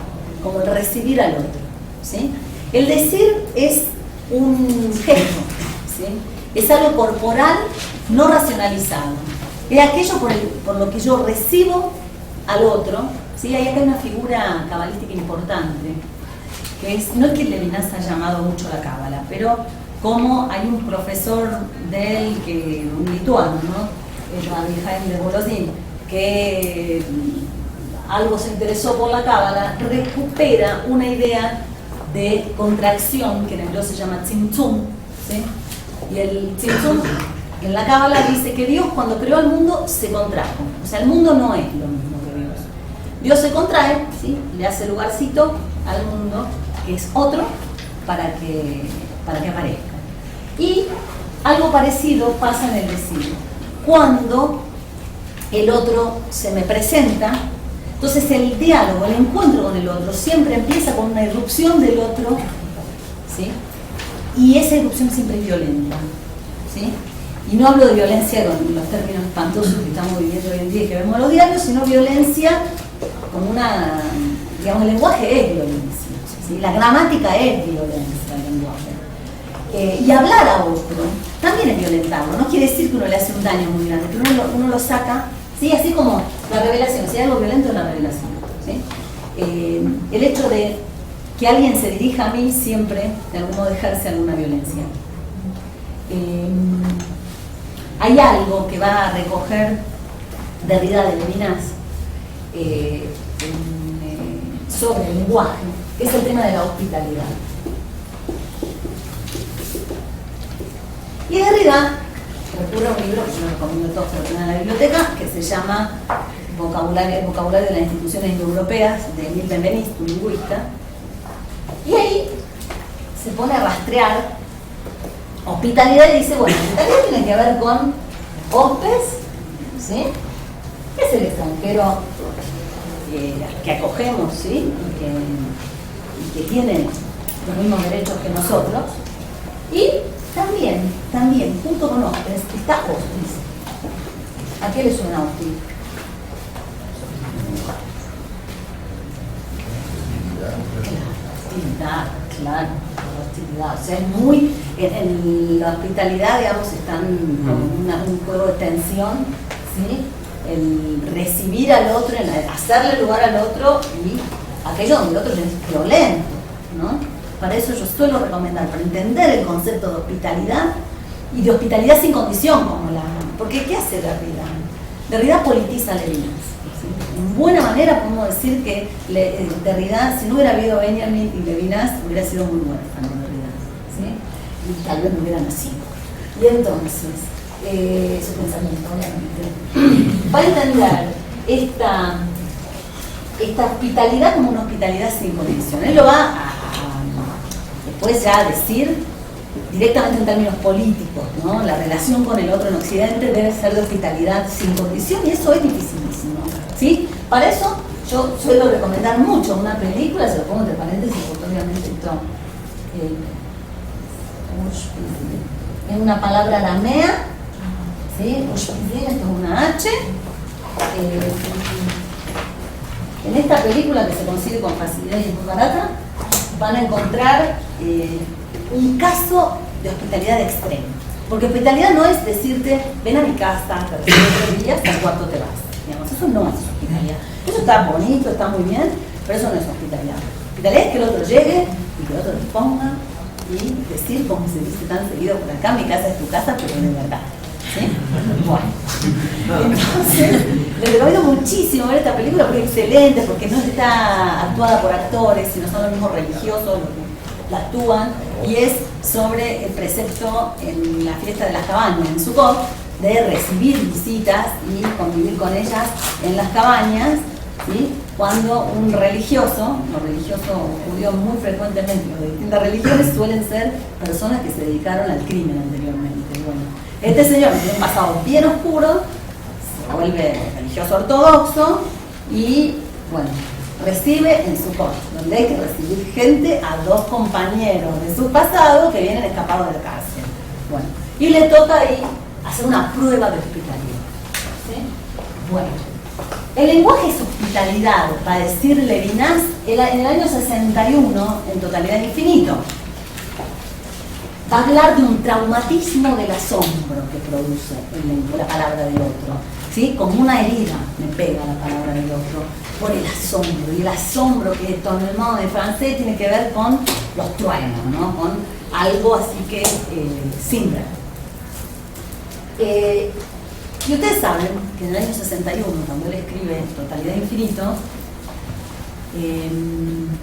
como el recibir al otro, ¿sí? El decir es un gesto, ¿sí? Es algo corporal no racionalizado, es aquello por lo que yo recibo al otro, ¿sí? Hay acá una figura cabalística importante, que es, no es que Levinas ha llamado mucho la cábala, pero como hay un profesor de él, un lituano, ¿no? El Rabbi Haim de Volodin, que algo se interesó por la cábala, recupera una idea de contracción que en hebreo se llama tzimtzum, ¿sí? Y el tzimtzum en la cábala dice que Dios cuando creó el mundo se contrajo, o sea, el mundo no es lo mismo que Dios. Dios se contrae, ¿sí? Le hace lugarcito al mundo, que es otro, para que aparezca. Y algo parecido pasa en el decir. Cuando el otro se me presenta, entonces el diálogo, el encuentro con el otro, siempre empieza con una irrupción del otro, ¿sí? Y esa irrupción siempre es violenta, ¿sí? Y no hablo de violencia con los términos espantosos que estamos viviendo hoy en día y que vemos en los diarios, sino violencia como una, digamos, el lenguaje es violencia, ¿sí? La gramática es violencia, el lenguaje. Y hablar a otro también es violentarlo, no quiere decir que uno le hace un daño muy grande, pero uno lo saca, ¿sí? Así como la revelación, si hay algo violento es la revelación, ¿sí? El hecho de que alguien se dirija a mí siempre, de algún modo, ejerce alguna violencia. Hay algo que va a recoger Derrida de Levinas sobre el lenguaje, que es el tema de la hospitalidad. Y Derrida recurre a un libro que yo lo recomiendo a todos que lo tengan en la biblioteca, que se llama Vocabulario de las instituciones indoeuropeas, de Emile Benveniste, un lingüista. Y ahí se pone a rastrear hospitalidad y dice, bueno, hospitalidad tiene que ver con hospes, ¿sí? Que es el extranjero que acogemos, ¿sí? Y que tiene los mismos derechos que nosotros. Y también, junto con hospes, está hostis. ¿A qué le suena hostis? Hostilidad, claro, hostilidad. O sea, es muy. En la hospitalidad, digamos, están con un juego de tensión, ¿sí? El recibir al otro, el hacerle lugar al otro y aquello donde el otro es violento, ¿no? Para eso yo suelo recomendar, para entender el concepto de hospitalidad y de hospitalidad sin condición, porque ¿qué hace Derrida? Derrida politiza a Levinas. En buena manera podemos decir que Derrida, si no hubiera habido Benjamin y Levinas, hubiera sido muy huérfano Derrida, ¿sí? Y tal vez no hubiera nacido. Y entonces, su pensamiento, obviamente, va a entender esta hospitalidad como una hospitalidad sin condición. Él lo va a después ya decir directamente en términos políticos, ¿no? La relación con el otro en Occidente debe ser de hospitalidad sin condición y eso es dificilísimo, ¿sí? Para eso yo suelo recomendar mucho una película, se lo pongo entre paréntesis porque obviamente esto es una palabra aramea, ¿sí? Esto es una H. En esta película, que se consigue con facilidad y es muy barata, van a encontrar un caso de hospitalidad extrema. Porque hospitalidad no es decirte, ven a mi casa, te recibo 3 días, al cuarto te vas. Digamos, eso no es hospitalidad. Eso está bonito, está muy bien, pero eso no es hospitalidad. Hospitalidad es que el otro llegue y que el otro disponga y decir, como se dice tan seguido por acá, mi casa es tu casa, pero de verdad. ¿Sí? Bueno. Entonces, les recomiendo muchísimo ver esta película porque es excelente, porque no está actuada por actores, sino son los mismos religiosos los que la actúan, y es sobre el precepto en la fiesta de las cabañas, en Sukkot, de recibir visitas y convivir con ellas en las cabañas, ¿sí? Cuando un religioso, los religiosos judíos muy frecuentemente, los de distintas religiones, suelen ser personas que se dedicaron al crimen anteriormente. Bueno, este señor tiene un pasado bien oscuro, se vuelve religioso ortodoxo y, bueno, recibe en Sukkot, donde hay que recibir gente, a 2 compañeros de su pasado que vienen escapados de la cárcel. Bueno, y le toca ahí hacer una prueba de hospitalidad, ¿sí? Bueno, el lenguaje es hospitalidad, va a decir Levinas en el año 61, en Totalidad Infinito. va a hablar de un traumatismo del asombro que produce la palabra del otro, ¿sí? Como una herida me pega la palabra del otro por el asombro, y el asombro que esto en el modo de francés tiene que ver con los truenos, ¿no? Con algo así que simbra. Y ustedes saben que en el año 61, cuando él escribe Totalidad Infinito,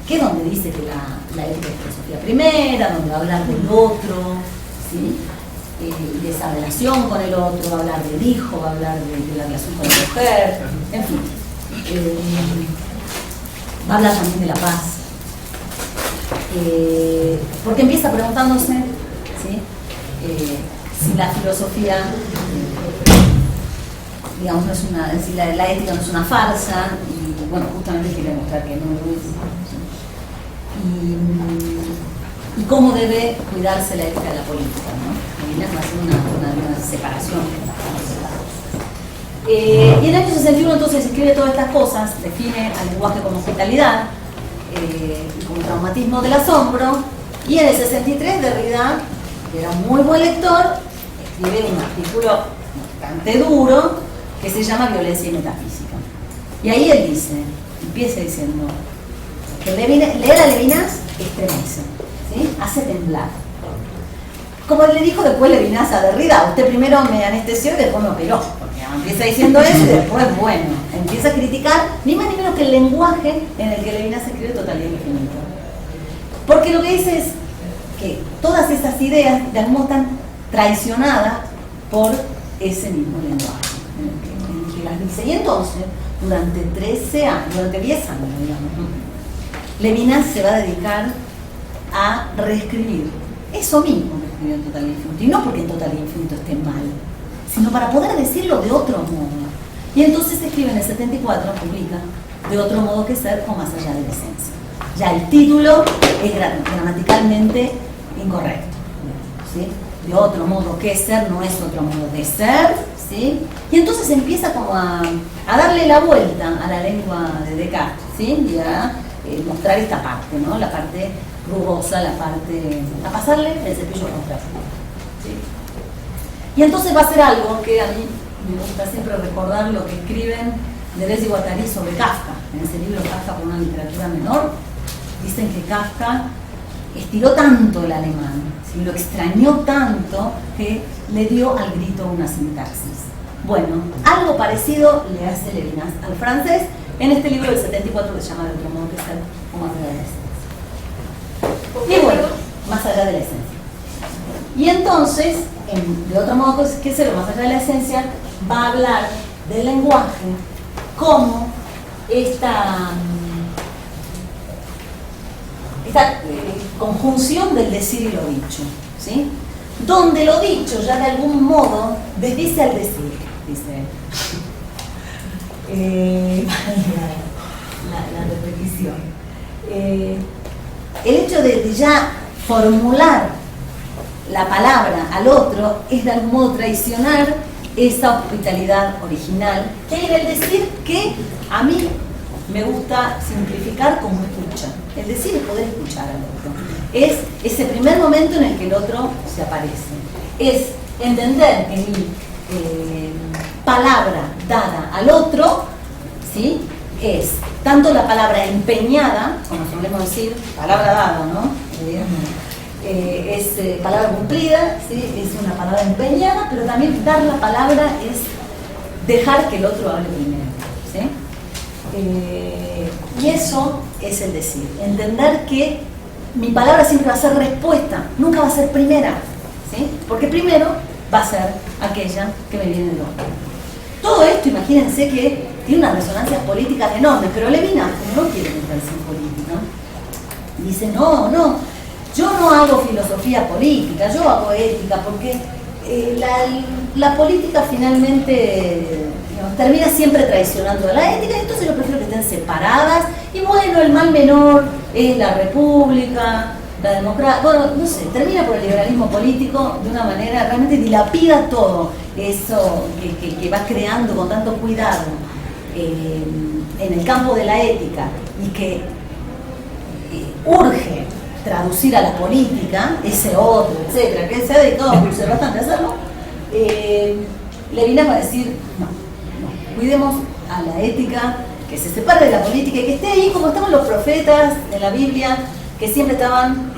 que es donde dice que la ética es filosofía primera, donde va a hablar del otro, ¿sí? De esa relación con el otro, va a hablar del hijo, va a hablar de la relación con la mujer, en fin. Va a hablar también de la paz. Porque empieza preguntándose, ¿sí? Si la filosofía, digamos, no es si la ética no es una farsa, y bueno, justamente quiere mostrar que no lo es. Y cómo debe cuidarse la ética de la política, ¿no? Va a hacer una separación. Y en el año 61 entonces escribe todas estas cosas, define al lenguaje como hospitalidad y como traumatismo del asombro, y en el 63 Derrida, que era un muy buen lector, escribe un artículo bastante duro que se llama Violencia y Metafísica. Y ahí él dice, empieza diciendo que leer a Levinas estremece, ¿sí? Hace temblar. Como le dijo después Levinas a Derrida, usted primero me anestesió y después me operó, porque empieza diciendo eso y después, bueno, empieza a criticar ni más ni menos que el lenguaje en el que Levinas escribe Totalidad Infinita. Porque lo que dice es que todas esas ideas de algún modo están traicionadas por ese mismo lenguaje en el que las dice. Y entonces, durante 13 años, durante 10 años, digamos, Levinas se va a dedicar a reescribir eso mismo que escribió en Totalidad Infinito. Y no porque en Totalidad Infinito esté mal, sino para poder decirlo de otro modo. Y entonces escribe en el 74, publica De otro modo que ser o más allá de la esencia. Ya el título es gramaticalmente incorrecto, ¿sí? De otro modo que ser no es otro modo de ser, ¿sí? Y entonces empieza como a darle la vuelta a la lengua de Descartes, ¿sí? Y a mostrar esta parte, ¿no? La parte rugosa, la parte... a pasarle el cepillo contra, ¿sí? Y entonces va a hacer algo que a mí me gusta siempre recordar, lo que escriben Deleuze y Guattari sobre Kafka. En ese libro Kafka por una literatura menor, dicen que Kafka estiró tanto el alemán, ¿sí? Lo extrañó tanto que le dio al grito una sintaxis. Bueno, algo parecido le hace Levinas al francés en este libro del 74 que se llama De otro modo que ser o más allá de la esencia. Y bueno, más allá de la esencia. Y entonces, de otro modo que ser o más allá de la esencia, va a hablar del lenguaje como esta conjunción del decir y lo dicho, ¿sí? Donde lo dicho ya de algún modo desdice al decir, dice la repetición. El hecho de ya formular la palabra al otro es de algún modo traicionar esa hospitalidad original que hay en el decir, que a mí me gusta simplificar como escucha. El decir es poder escuchar al otro. Es ese primer momento en el que el otro se aparece. Es entender que mi palabra dada al otro, ¿sí? Es tanto la palabra empeñada, como solemos decir, palabra dada, ¿no? Es palabra cumplida, ¿sí? Es una palabra empeñada, pero también dar la palabra es dejar que el otro hable primero, ¿sí? Y eso es el decir, entender que mi palabra siempre va a ser respuesta, nunca va a ser primera, ¿sí? Porque primero va a ser aquella que me viene del otro. Todo esto, imagínense que tiene unas resonancias políticas enormes, pero Levinas, como no quiere meterse en política, dice, no, yo no hago filosofía política, yo hago ética, porque la política finalmente termina siempre traicionando a la ética, entonces yo prefiero que estén separadas, y bueno, el mal menor es la república, la democracia, bueno, no sé, termina por el liberalismo político de una manera, realmente dilapida todo eso que va creando con tanto cuidado en el campo de la ética, y que urge traducir a la política, ese otro, etcétera, que se ha dedicado a cursos bastante a hacerlo, Levinas va a decir, no, cuidemos a la ética, que se separe de la política y que esté ahí como estaban los profetas en la Biblia, que siempre estaban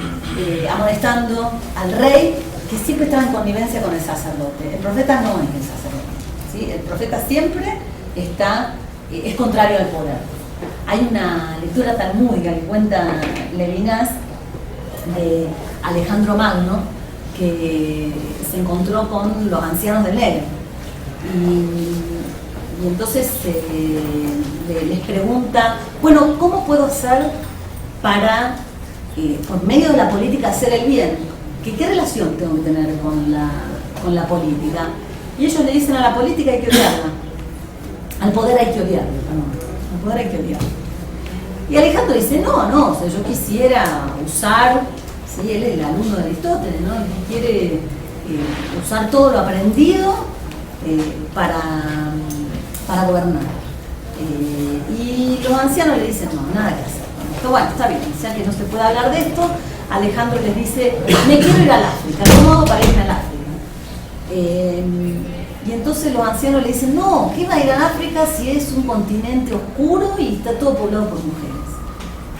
amonestando al rey, que siempre estaba en connivencia con el sacerdote. El profeta no es el sacerdote, ¿sí? El profeta siempre es contrario al poder. Hay una lectura talmúdica que cuenta Levinas de Alejandro Magno, que se encontró con los ancianos del Negev y entonces les pregunta, bueno, ¿cómo puedo hacer para, por medio de la política, hacer el bien? ¿Qué relación tengo que tener con la política? Y ellos le dicen, a la política hay que odiarla, al poder hay que odiarlo, al poder hay que odiarlo. Y Alejandro dice, no, o sea, yo quisiera usar, ¿sí? Él es el alumno de Aristóteles, ¿no? Él quiere usar todo lo aprendido para gobernar. Y los ancianos le dicen, no, nada que hacer. Bueno, está bien, ya que no se puede hablar de esto, Alejandro les dice, me quiero ir al África, ¿cómo hago para irme al África? Y entonces los ancianos le dicen, no, ¿qué va a ir al África si es un continente oscuro y está todo poblado por mujeres?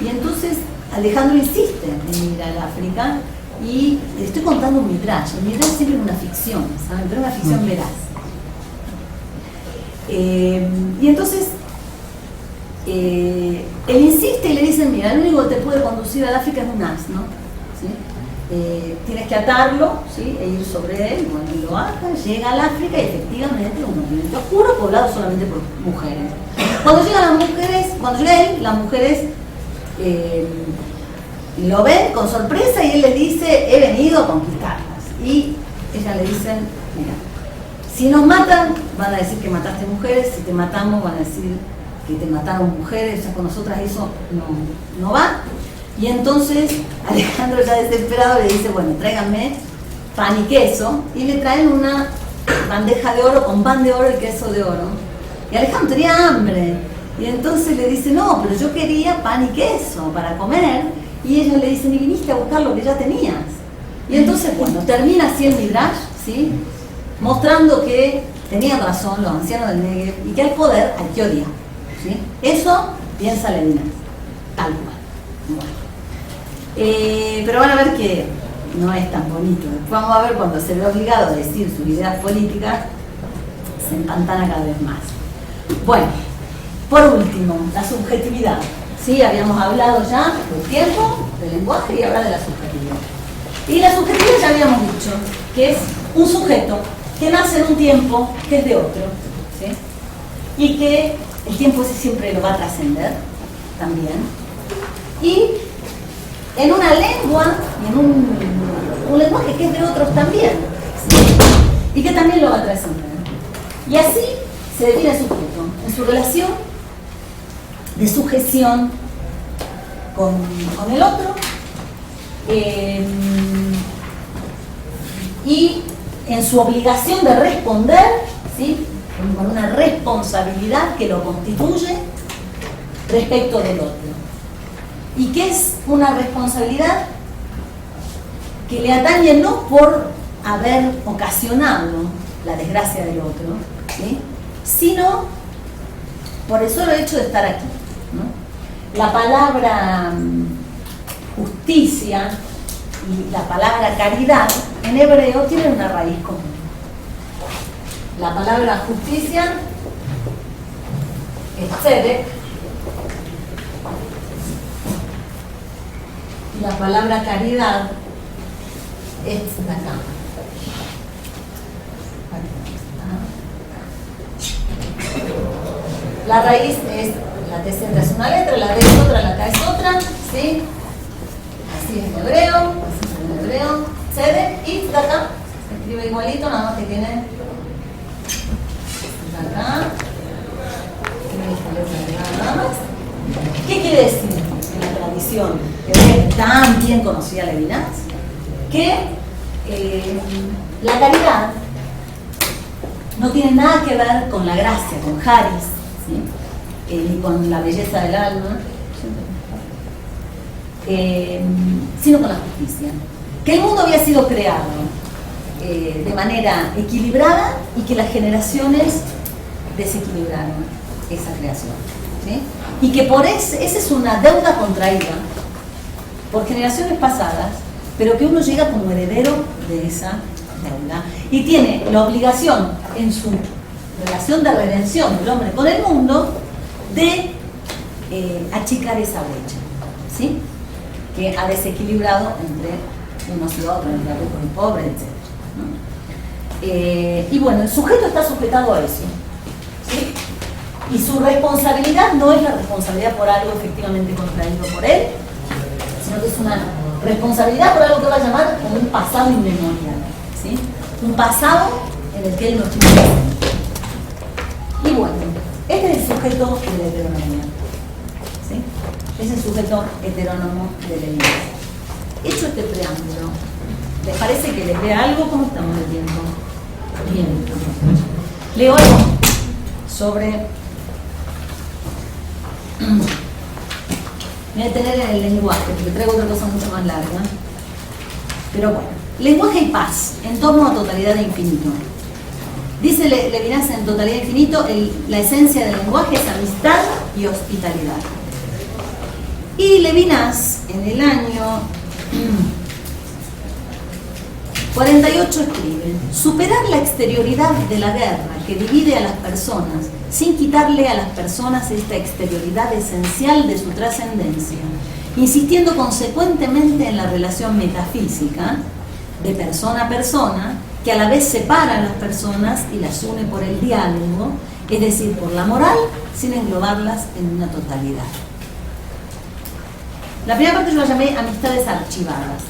Y entonces Alejandro insiste en ir al África y le estoy contando un midrash. El midrash siempre es una ficción, ¿saben? Pero es una ficción veraz. Y entonces él insiste y le dicen, mira, el único que te puede conducir al África es un asno, ¿sí? Tienes que atarlo, ¿sí? E ir sobre él, cuando lo ata, llega al África y efectivamente es un continente oscuro poblado solamente por mujeres. Cuando llega él, las mujeres lo ven con sorpresa y él les dice, he venido a conquistarlas. Y ellas le dicen, mira, si nos matan, van a decir que mataste mujeres, si te matamos, van a decir que te mataron mujeres, o sea, con nosotras eso no va. Y entonces Alejandro, ya desesperado, le dice, bueno, tráiganme pan y queso, y le traen una bandeja de oro con pan de oro y queso de oro. Y Alejandro tenía hambre, y entonces le dice, no, pero yo quería pan y queso para comer, y ellos le dicen, y viniste a buscar lo que ya tenías. Y entonces, bueno, termina así el midrash, ¿sí? Mostrando que tenían razón los ancianos del Negev y que al poder hay que odiar, ¿sí? Eso piensa Levinas, tal cual. Bueno. Pero van a ver que no es tan bonito. Después vamos a ver cuando se ve obligado a decir sus ideas políticas, se empantana cada vez más. Bueno, por último, la subjetividad. Sí, habíamos hablado ya del tiempo, del lenguaje y ahora de la subjetividad. Y la subjetividad ya habíamos dicho que es un sujeto que nace en un tiempo que es de otro, ¿sí? Y que el tiempo ese siempre lo va a trascender también. Y en una lengua y en un lenguaje que es de otros también, ¿sí? Y que también lo va a trascender. Y así se define el sujeto, en su relación de sujeción con el otro, y en su obligación de responder, ¿sí? Con una responsabilidad que lo constituye respecto del otro. ¿Y qué es una responsabilidad? Que le atañe no por haber ocasionado la desgracia del otro, ¿sí? Sino por el solo hecho de estar aquí, ¿no? La palabra justicia y la palabra caridad en hebreo tienen una raíz común. La palabra justicia es tzedek y la palabra caridad es tzedakah. La raíz es, la T centra es una letra, la D es otra, la K es otra, ¿sí? Así es en hebreo, así es en hebreo. Tzedek y tzedakah, se escribe igualito, nada más que tiene tzedakah, nada más. ¿Qué quiere decir en la tradición que es tan bien conocida Levinas? Que la caridad no tiene nada que ver con la gracia, con Haris, ¿sí? Ni con la belleza del alma, sino con la justicia. Que el mundo había sido creado de manera equilibrada y que las generaciones desequilibraron esa creación, ¿sí? Y que por esa es una deuda contraída por generaciones pasadas, pero que uno llega como heredero de esa deuda y tiene la obligación en su relación de redención del hombre con el mundo de achicar esa brecha, ¿sí? Que ha desequilibrado entre unos y otros, entre ricos y pobres, etc., ¿no? Y bueno, el sujeto está sujetado a eso, ¿sí? Y su responsabilidad no es la responsabilidad por algo efectivamente contraído por él, sino que es una responsabilidad por algo que va a llamar como un pasado inmemorial, ¿sí? Un pasado en el que él no tiene presente. Y bueno, este es el sujeto de la heteronomía, ¿sí? Es el sujeto heterónomo de la iglesia. Hecho este preámbulo, ¿les parece que les lea algo? ¿Cómo estamos de tiempo? Bien. Leo algo sobre... Me voy a detener en el lenguaje, porque traigo otra cosa mucho más larga. Pero bueno, lenguaje y paz, en torno a totalidad e infinito. Dice Levinas en Totalidad e Infinito, la esencia del lenguaje es amistad y hospitalidad. Y Levinas, en el año 48 escribe: superar la exterioridad de la guerra que divide a las personas sin quitarle a las personas esta exterioridad esencial de su trascendencia, insistiendo consecuentemente en la relación metafísica de persona a persona, que a la vez separa a las personas y las une por el diálogo, es decir, por la moral, sin englobarlas en una totalidad. La primera parte yo la llamé amistades archivadas.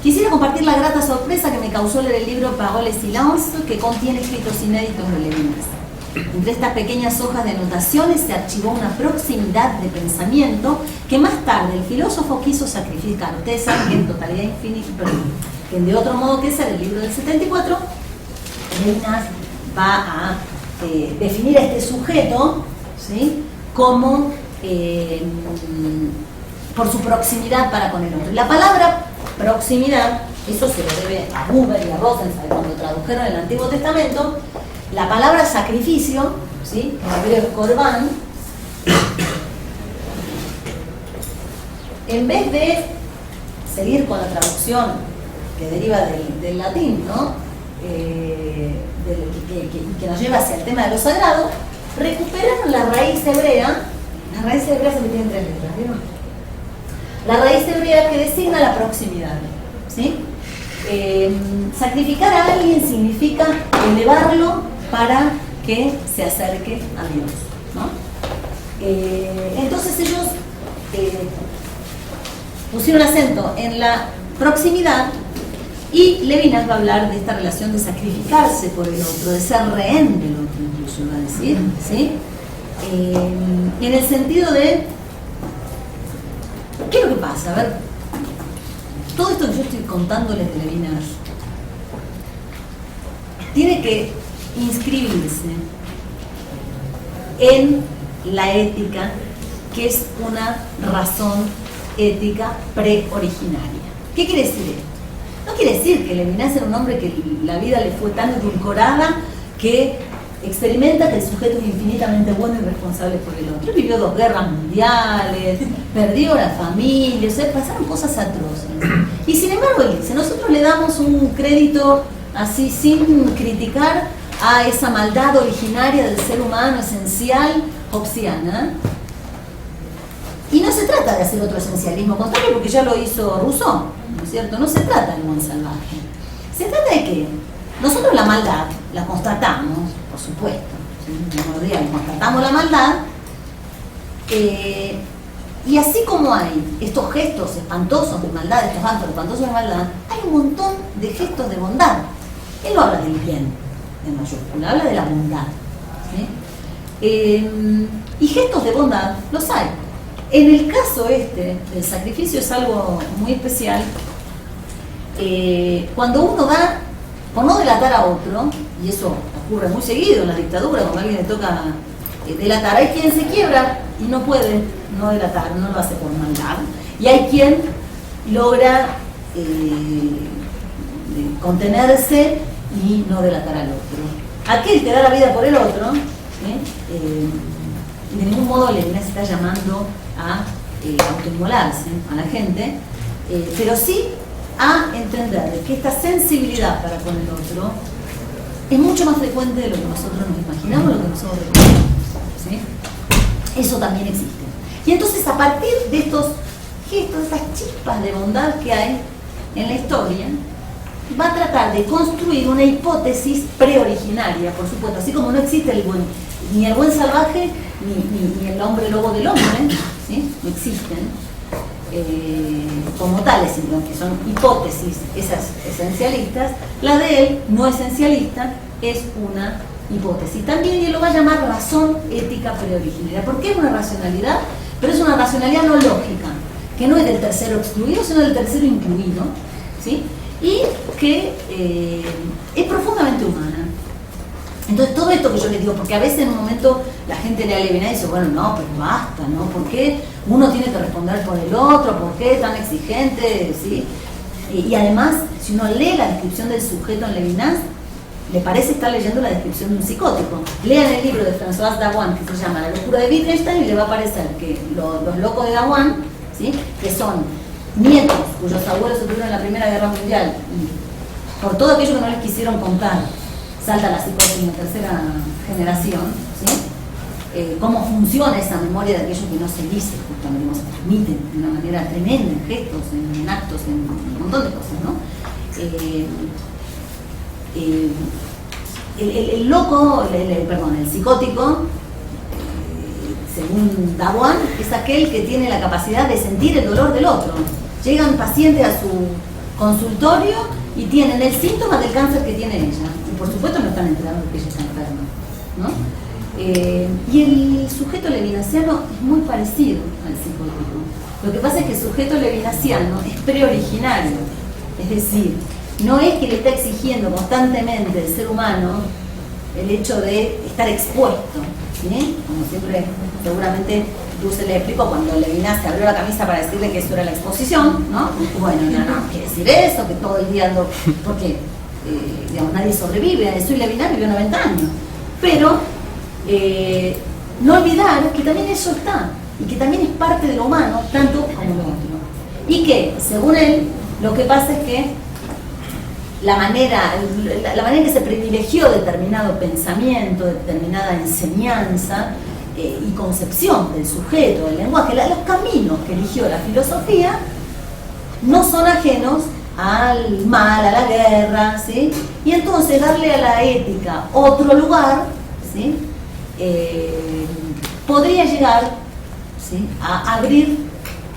Quisiera compartir la grata sorpresa que me causó leer el libro Paroles et Silence, que contiene escritos inéditos de Levinas. Entre estas pequeñas hojas de anotaciones se archivó una proximidad de pensamiento que más tarde el filósofo quiso sacrificar. Ustedes saben que en Totalidad Infinita, que de otro modo que ese, el libro del 74, Levinas va a definir a este sujeto, ¿sí?, como por su proximidad para con el otro. La palabra proximidad, eso se lo debe a Buber y a Rosenzweig cuando tradujeron el Antiguo Testamento. La palabra sacrificio, ¿sí?, en hebreo es korban, en vez de seguir con la traducción que deriva del latín, ¿no?, que nos lleva hacia el tema de lo sagrado, recuperaron la raíz hebrea. La raíz hebrea se mete en 3 letras, ¿vieron? La raíz hebrea que designa la proximidad, ¿sí? Sacrificar a alguien significa elevarlo para que se acerque a Dios, ¿no? Entonces ellos pusieron acento en la proximidad, y Levinas va a hablar de esta relación de sacrificarse por el otro, de ser rehén del otro, incluso va a decir, ¿sí? En el sentido de, ¿qué es lo que pasa? A ver, todo esto que yo estoy contándoles de Levinas tiene que inscribirse en la ética, que es una razón ética preoriginaria. ¿Qué quiere decir esto? No quiere decir que Levinas era un hombre que la vida le fue tan edulcorada que experimenta que el sujeto es infinitamente bueno y responsable por el otro. Vivió 2 guerras mundiales, perdió la familia, o sea, pasaron cosas atroces. Y sin embargo, él dice, nosotros le damos un crédito así sin criticar a esa maldad originaria del ser humano, esencial, hobbesiana. Y no se trata de hacer otro esencialismo contrario, porque ya lo hizo Rousseau, ¿no es cierto? No se trata del buen salvaje. Se trata de que nosotros la maldad la constatamos, por supuesto, ¿sí? Constatamos la maldad, y así como hay estos gestos espantosos de maldad, estos actos espantosos de maldad, hay un montón de gestos de bondad. Él no habla del bien, en mayúscula, habla de la bondad, ¿sí? Y gestos de bondad los hay. En el caso este del sacrificio es algo muy especial. Cuando uno da por no delatar a otro, y eso ocurre muy seguido en la dictadura, cuando a alguien le toca delatar, hay quien se quiebra y no puede no delatar, no lo hace por maldad, y hay quien logra contenerse y no delatar al otro. Aquel que da la vida por el otro, de ningún modo Levinas está llamando a autoinmolarse a la gente, pero sí a entender que esta sensibilidad para con el otro es mucho más frecuente de lo que nosotros nos imaginamos, lo que nosotros recordamos, ¿sí? Eso también existe. Y entonces, a partir de estos gestos, estas chispas de bondad que hay en la historia, va a tratar de construir una hipótesis preoriginaria, por supuesto, así como no existe ni el buen salvaje ni el hombre lobo del hombre, ¿sí? No existen como tales, sino que son hipótesis esas esencialistas. La de él, no esencialista, es una hipótesis también, y él lo va a llamar razón ética preoriginaria. ¿Por qué es una racionalidad? Pero es una racionalidad no lógica, que no es del tercero excluido, sino del tercero incluido, ¿sí? Y que es profundamente humana. Entonces, todo esto que yo les digo, porque a veces en un momento la gente lee a Levinas y dice, bueno, no, pero basta, ¿no? ¿Por qué uno tiene que responder por el otro? ¿Por qué tan exigente? ¿Sí? Y además, si uno lee la descripción del sujeto en Levinas, le parece estar leyendo la descripción de un psicótico. Lean el libro de François Dawan, que se llama La locura de Wittgenstein, y le va a parecer que los locos de Dawan, ¿sí? Que son nietos cuyos abuelos estuvieron en la Primera Guerra Mundial, y por todo aquello que no les quisieron contar, salta la psicosis en la tercera generación, ¿sí? Cómo funciona esa memoria de aquello que no se dice, justamente, cómo se transmite de una manera tremenda, en gestos, en actos, en un montón de cosas, ¿no? El loco, el psicótico, según Dawan, es aquel que tiene la capacidad de sentir el dolor del otro. Llegan pacientes a su consultorio y tienen el síntoma del cáncer que tiene ella. Y por supuesto no están enterados de que ella está enferma, ¿no? Y el sujeto levinasiano es muy parecido al psicótico. Lo que pasa es que el sujeto levinasiano es preoriginario, es decir, no es que le está exigiendo constantemente el ser humano el hecho de estar expuesto, ¿sí? Como siempre, seguramente Dulce le explicó cuando Levinas se abrió la camisa para decirle que eso era la exposición, ¿no? Bueno, no quiere decir eso, que todo el día ando, porque digamos, nadie sobrevive, soy Levinas, vivió 90 años, pero no olvidar que también eso está, y que también es parte de lo humano, tanto como lo otro, y que, según él, lo que pasa es que la manera en que se privilegió determinado pensamiento, determinada enseñanza y concepción del sujeto, del lenguaje, los caminos que eligió la filosofía, no son ajenos al mal, a la guerra, ¿sí? Y entonces darle a la ética otro lugar, ¿sí? Podría llegar, ¿sí?, a abrir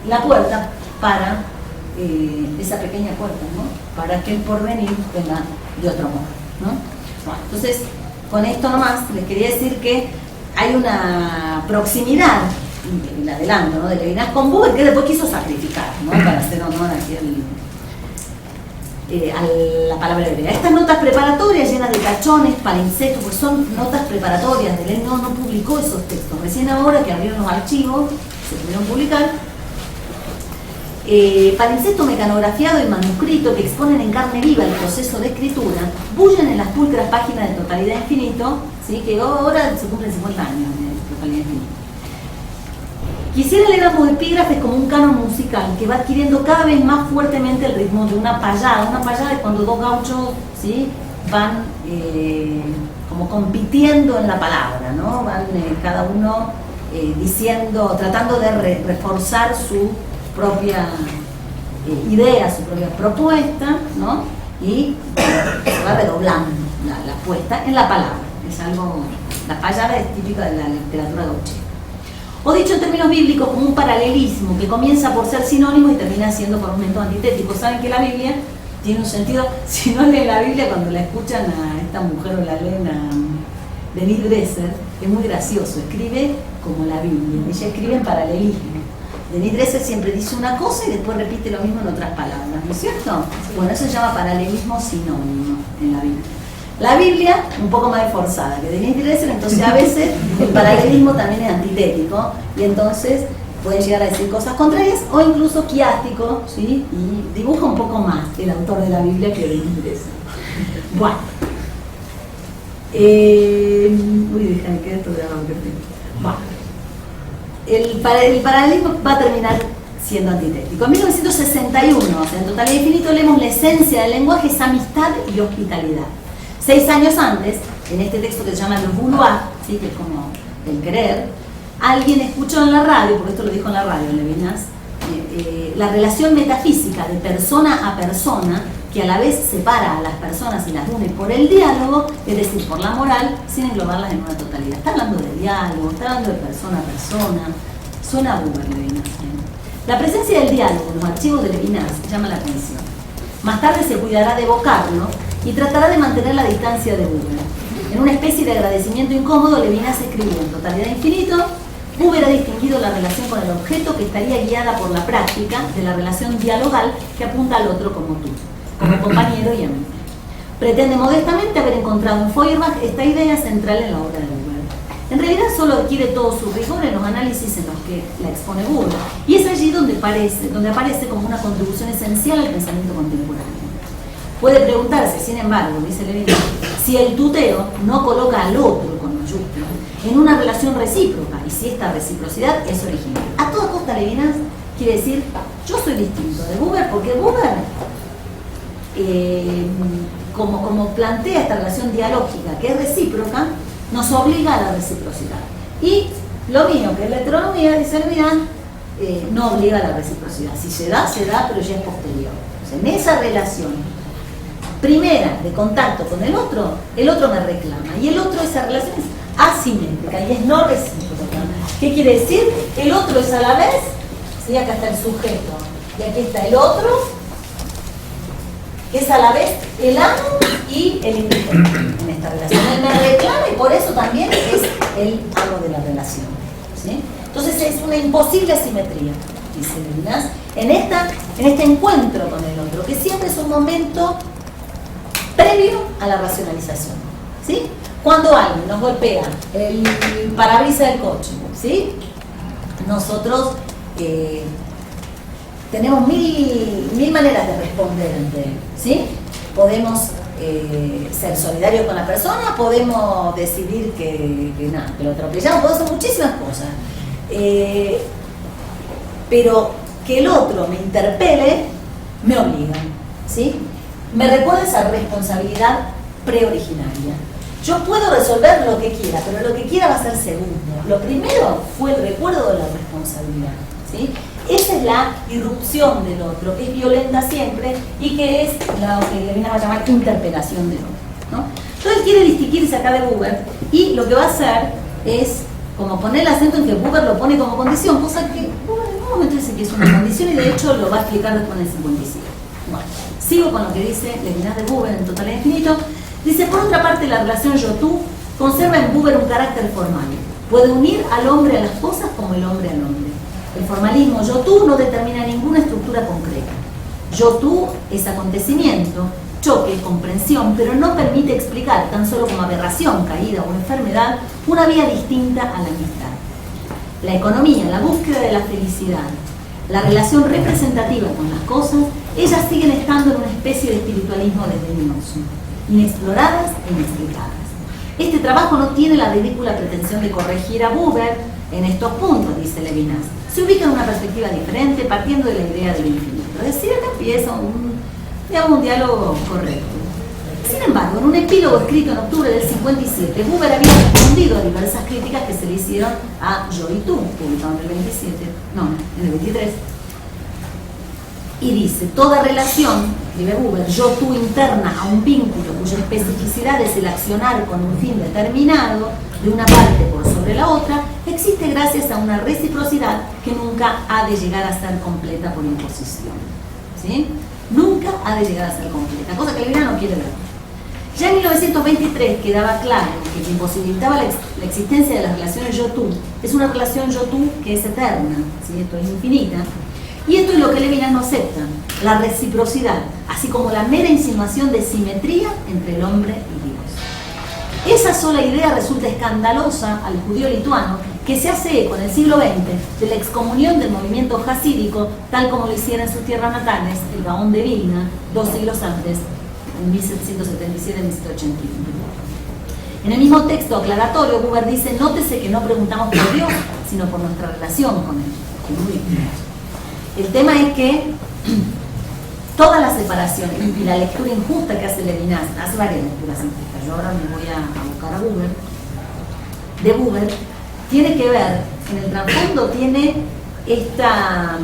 la puerta para esa pequeña puerta, ¿no?, para que el porvenir venga de otro modo, ¿no? Bueno, entonces, con esto nomás les quería decir que hay una proximidad, y la adelanto, ¿no?, de Levinas con Buber, que después quiso sacrificar, ¿no?, para hacer honor aquí a la palabra hebrea. Estas notas preparatorias llenas de tachones, palimpsetos, pues son notas preparatorias, de él no publicó esos textos. Recién ahora que abrieron los archivos, se pudieron publicar. Palimpsesto mecanografiado y manuscrito que exponen en carne viva el proceso de escritura, bullen en las pulcras páginas de Totalidad Infinito, ¿sí?, que ahora se cumplen 50 años de Totalidad Infinito. Quisiera leer ambos epígrafes como un canon musical que va adquiriendo cada vez más fuertemente el ritmo de una payada. Una payada es cuando dos gauchos, ¿sí?, van como compitiendo en la palabra, ¿no? Van cada uno diciendo, tratando de reforzar su propia idea, su propia propuesta, ¿no? Y se va redoblando la puesta en la palabra. Es algo, la payada es típica de la literatura gauchera. O dicho en términos bíblicos, como un paralelismo que comienza por ser sinónimo y termina siendo por momentos antitéticos. Saben que la Biblia tiene un sentido, si no leen la Biblia, cuando la escuchan a esta mujer o la leen a Denise Dresser, es muy gracioso, escribe como la Biblia, ella escribe en paralelismo. Denise Dresser siempre dice una cosa y después repite lo mismo en otras palabras, ¿no es cierto? Bueno, eso se llama paralelismo sinónimo en la Biblia. La Biblia, un poco más esforzada que Denise Dresser, entonces a veces el paralelismo también es antitético y entonces pueden llegar a decir cosas contrarias, o incluso quiástico, ¿sí? Y dibuja un poco más el autor de la Biblia que de interesa. Bueno. Déjame que esto de abajo. Bueno. El paralelismo va a terminar siendo antitético. En 1961, o sea, en Totalidad Infinito, leemos la esencia del lenguaje es amistad y hospitalidad. 6 años antes, en este texto que se llama Le Vouloir, ¿sí? Que es como el querer, alguien escuchó en la radio, porque esto lo dijo en la radio, Levinas, la relación metafísica de persona a persona, que a la vez separa a las personas y las une por el diálogo, es decir, por la moral, sin englobarlas en una totalidad. Está hablando de diálogo, está hablando de persona a persona. Suena a Buber, Levinas. La presencia del diálogo en los archivos de Levinas llama la atención. Más tarde se cuidará de evocarlo y tratará de mantener la distancia de Buber. En una especie de agradecimiento incómodo, Levinas escribió en Totalidad Infinito: Buber ha distinguido la relación con el objeto que estaría guiada por la práctica de la relación dialogal que apunta al otro como tú, como compañero y amigo. Pretende modestamente haber encontrado en Feuerbach esta idea central en la obra de Buber. En realidad solo adquiere todo su rigor en los análisis en los que la expone Buber, y es allí donde aparece como una contribución esencial al pensamiento contemporáneo. Puede preguntarse, sin embargo, dice Levinas, si el tuteo no coloca al otro con mayúsculas en una relación recíproca, y si esta reciprocidad es original. A toda costa, Levinas quiere decir: yo soy distinto de Buber, porque Buber, como plantea esta relación dialógica que es recíproca, nos obliga a la reciprocidad. Y lo mío, que es la heteronomía, dice Levinas, no obliga a la reciprocidad. Si se da, pero ya es posterior. Entonces, en esa relación primera de contacto con el otro me reclama, y el otro, esa relación es asimétrica y es no recíproca. ¿Qué quiere decir? El otro es a la vez, ¿sí? Acá está el sujeto y aquí está el otro, que es a la vez el amo y el indiferente en esta relación. Él me reclama y por eso también es el amo de la relación, ¿sí? Entonces es una imposible asimetría, dice Levinas, en este encuentro con el otro, que siempre es un momento previo a la racionalización, ¿sí? Cuando alguien nos golpea el parabrisas del coche, ¿sí? Nosotros tenemos mil maneras de responder ante él, ¿sí? Podemos ser solidarios con la persona, podemos decidir que lo atropellamos, podemos hacer muchísimas cosas. Pero que el otro me interpele me obliga, ¿sí? Me recuerda esa responsabilidad preoriginaria. Yo puedo resolver lo que quiera, pero lo que quiera va a ser segundo. Lo primero fue el recuerdo de la responsabilidad, ¿sí? Esa es la irrupción del otro, que es violenta siempre y que es lo que Levinas va a llamar interpelación del otro, ¿no? Entonces quiere distinguirse acá de Buber, y lo que va a hacer es como poner el acento en que Buber lo pone como condición, cosa que Buber en un momento dice que es una condición y de hecho lo va a explicar después en el 57. Bueno, sigo con lo que dice Levinas de Buber en Totalidad Infinito. Dice: por otra parte, la relación yo-tú conserva en Buber un carácter formal. Puede unir al hombre a las cosas como el hombre al hombre. El formalismo yo-tú no determina ninguna estructura concreta. Yo-tú es acontecimiento, choque, comprensión, pero no permite explicar, tan solo como aberración, caída o enfermedad, una vía distinta a la amistad. La economía, la búsqueda de la felicidad, la relación representativa con las cosas, ellas siguen estando en una especie de espiritualismo desdeñoso, inexploradas e inexplicadas. Este trabajo no tiene la ridícula pretensión de corregir a Buber en estos puntos, dice Levinas. Se ubica en una perspectiva diferente, partiendo de la idea del infinito. Es decir, acá empieza un diálogo correcto. Sin embargo, en un epílogo escrito en octubre del 57, Buber había respondido a diversas críticas que se le hicieron a Yo y Tú, publicado en el 23. Y dice: toda relación, escribe Buber, yo-tú interna a un vínculo cuya especificidad es el accionar con un fin determinado de una parte por sobre la otra, existe gracias a una reciprocidad que nunca ha de llegar a ser completa por imposición, ¿sí? Nunca ha de llegar a ser completa, cosa que Levinas no quiere ver. Ya en 1923 quedaba claro que quien imposibilitaba la existencia de las relaciones yo-tú es una relación yo-tú que es eterna, ¿sí? Esto es infinita. Y esto es lo que Levinas no acepta: la reciprocidad, así como la mera insinuación de simetría entre el hombre y Dios. Esa sola idea resulta escandalosa al judío lituano, que se hace eco en el siglo XX de la excomunión del movimiento jasídico, tal como lo hiciera en sus tierras natales el Gaón de Vilna 2 siglos antes, en 1777-1781. En el mismo texto aclaratorio, Buber dice: nótese que no preguntamos por Dios, sino por nuestra relación con Él. El tema es que toda la separación y la lectura injusta que hace Levinas, hace varias lecturas injustas, yo ahora me voy a buscar a Buber, de Buber, tiene que ver, en el trasfondo tiene esta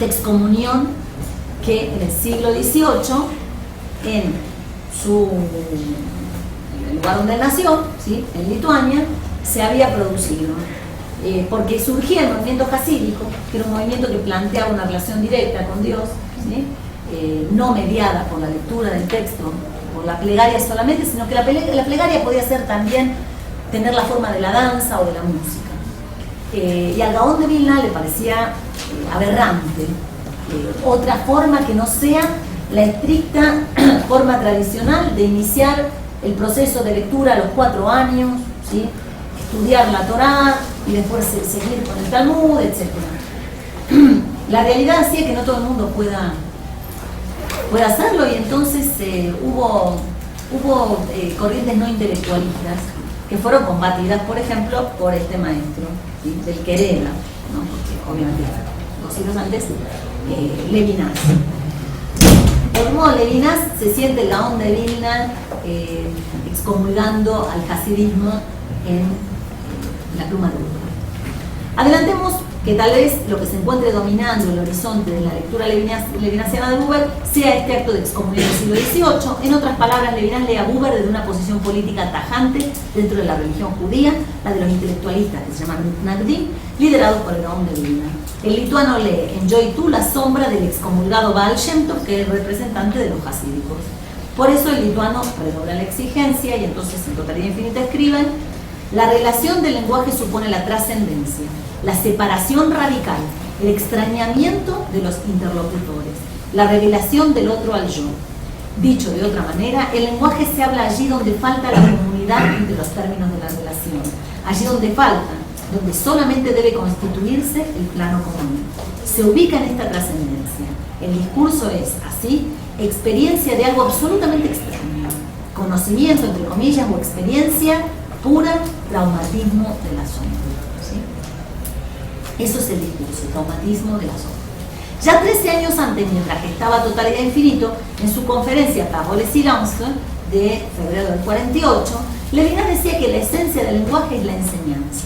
excomunión que en el siglo XVIII, en el lugar donde nació, ¿sí?, en Lituania, se había producido. Porque surgía el movimiento jasídico, que era un movimiento que planteaba una relación directa con Dios, ¿sí?, no mediada por la lectura del texto, por la plegaria solamente, sino que la plegaria podía ser también tener la forma de la danza o de la música. Y al Gaón de Vilna le parecía aberrante otra forma que no sea la estricta forma tradicional de iniciar el proceso de lectura a los 4 años, ¿sí?, estudiar la Torá y después seguir con el Talmud, etc. La realidad así es que no todo el mundo pueda hacerlo, y entonces hubo corrientes no intelectualistas que fueron combatidas, por ejemplo, por este maestro, ¿sí?, del Quereda, ¿no?, porque obviamente 2 siglos antes, Levinas. Por modo, Levinas se siente el Gaón de Vilna excomulgando al hasidismo en la pluma de Buber. Adelantemos que tal vez lo que se encuentre dominando el horizonte de la lectura levinasiana de Buber sea este acto de excomunión del siglo XVIII. En otras palabras, Levinas lee a Buber desde una posición política tajante dentro de la religión judía, la de los intelectualistas que se llaman Mitnagdim, liderados por el Gaón de Vilna. El lituano lee en Yoitu la sombra del excomulgado Baal Shem Tov, que es el representante de los hasídicos. Por eso el lituano redobla la exigencia y entonces en Totalidad Infinita escriben: la relación del lenguaje supone la trascendencia, la separación radical, el extrañamiento de los interlocutores, la revelación del otro al yo. Dicho de otra manera, el lenguaje se habla allí donde falta la comunidad entre los términos de la relación, allí donde falta, donde solamente debe constituirse el plano común. Se ubica en esta trascendencia. El discurso es, así, experiencia de algo absolutamente extraño, conocimiento, entre comillas, o experiencia pura, traumatismo del asombro, ¿sí? Eso es el discurso, traumatismo del asombro. Ya 13 años antes, mientras que estaba Totalidad Infinito, en su conferencia Parole Silence de febrero del 48, Levinas decía que la esencia del lenguaje es la enseñanza.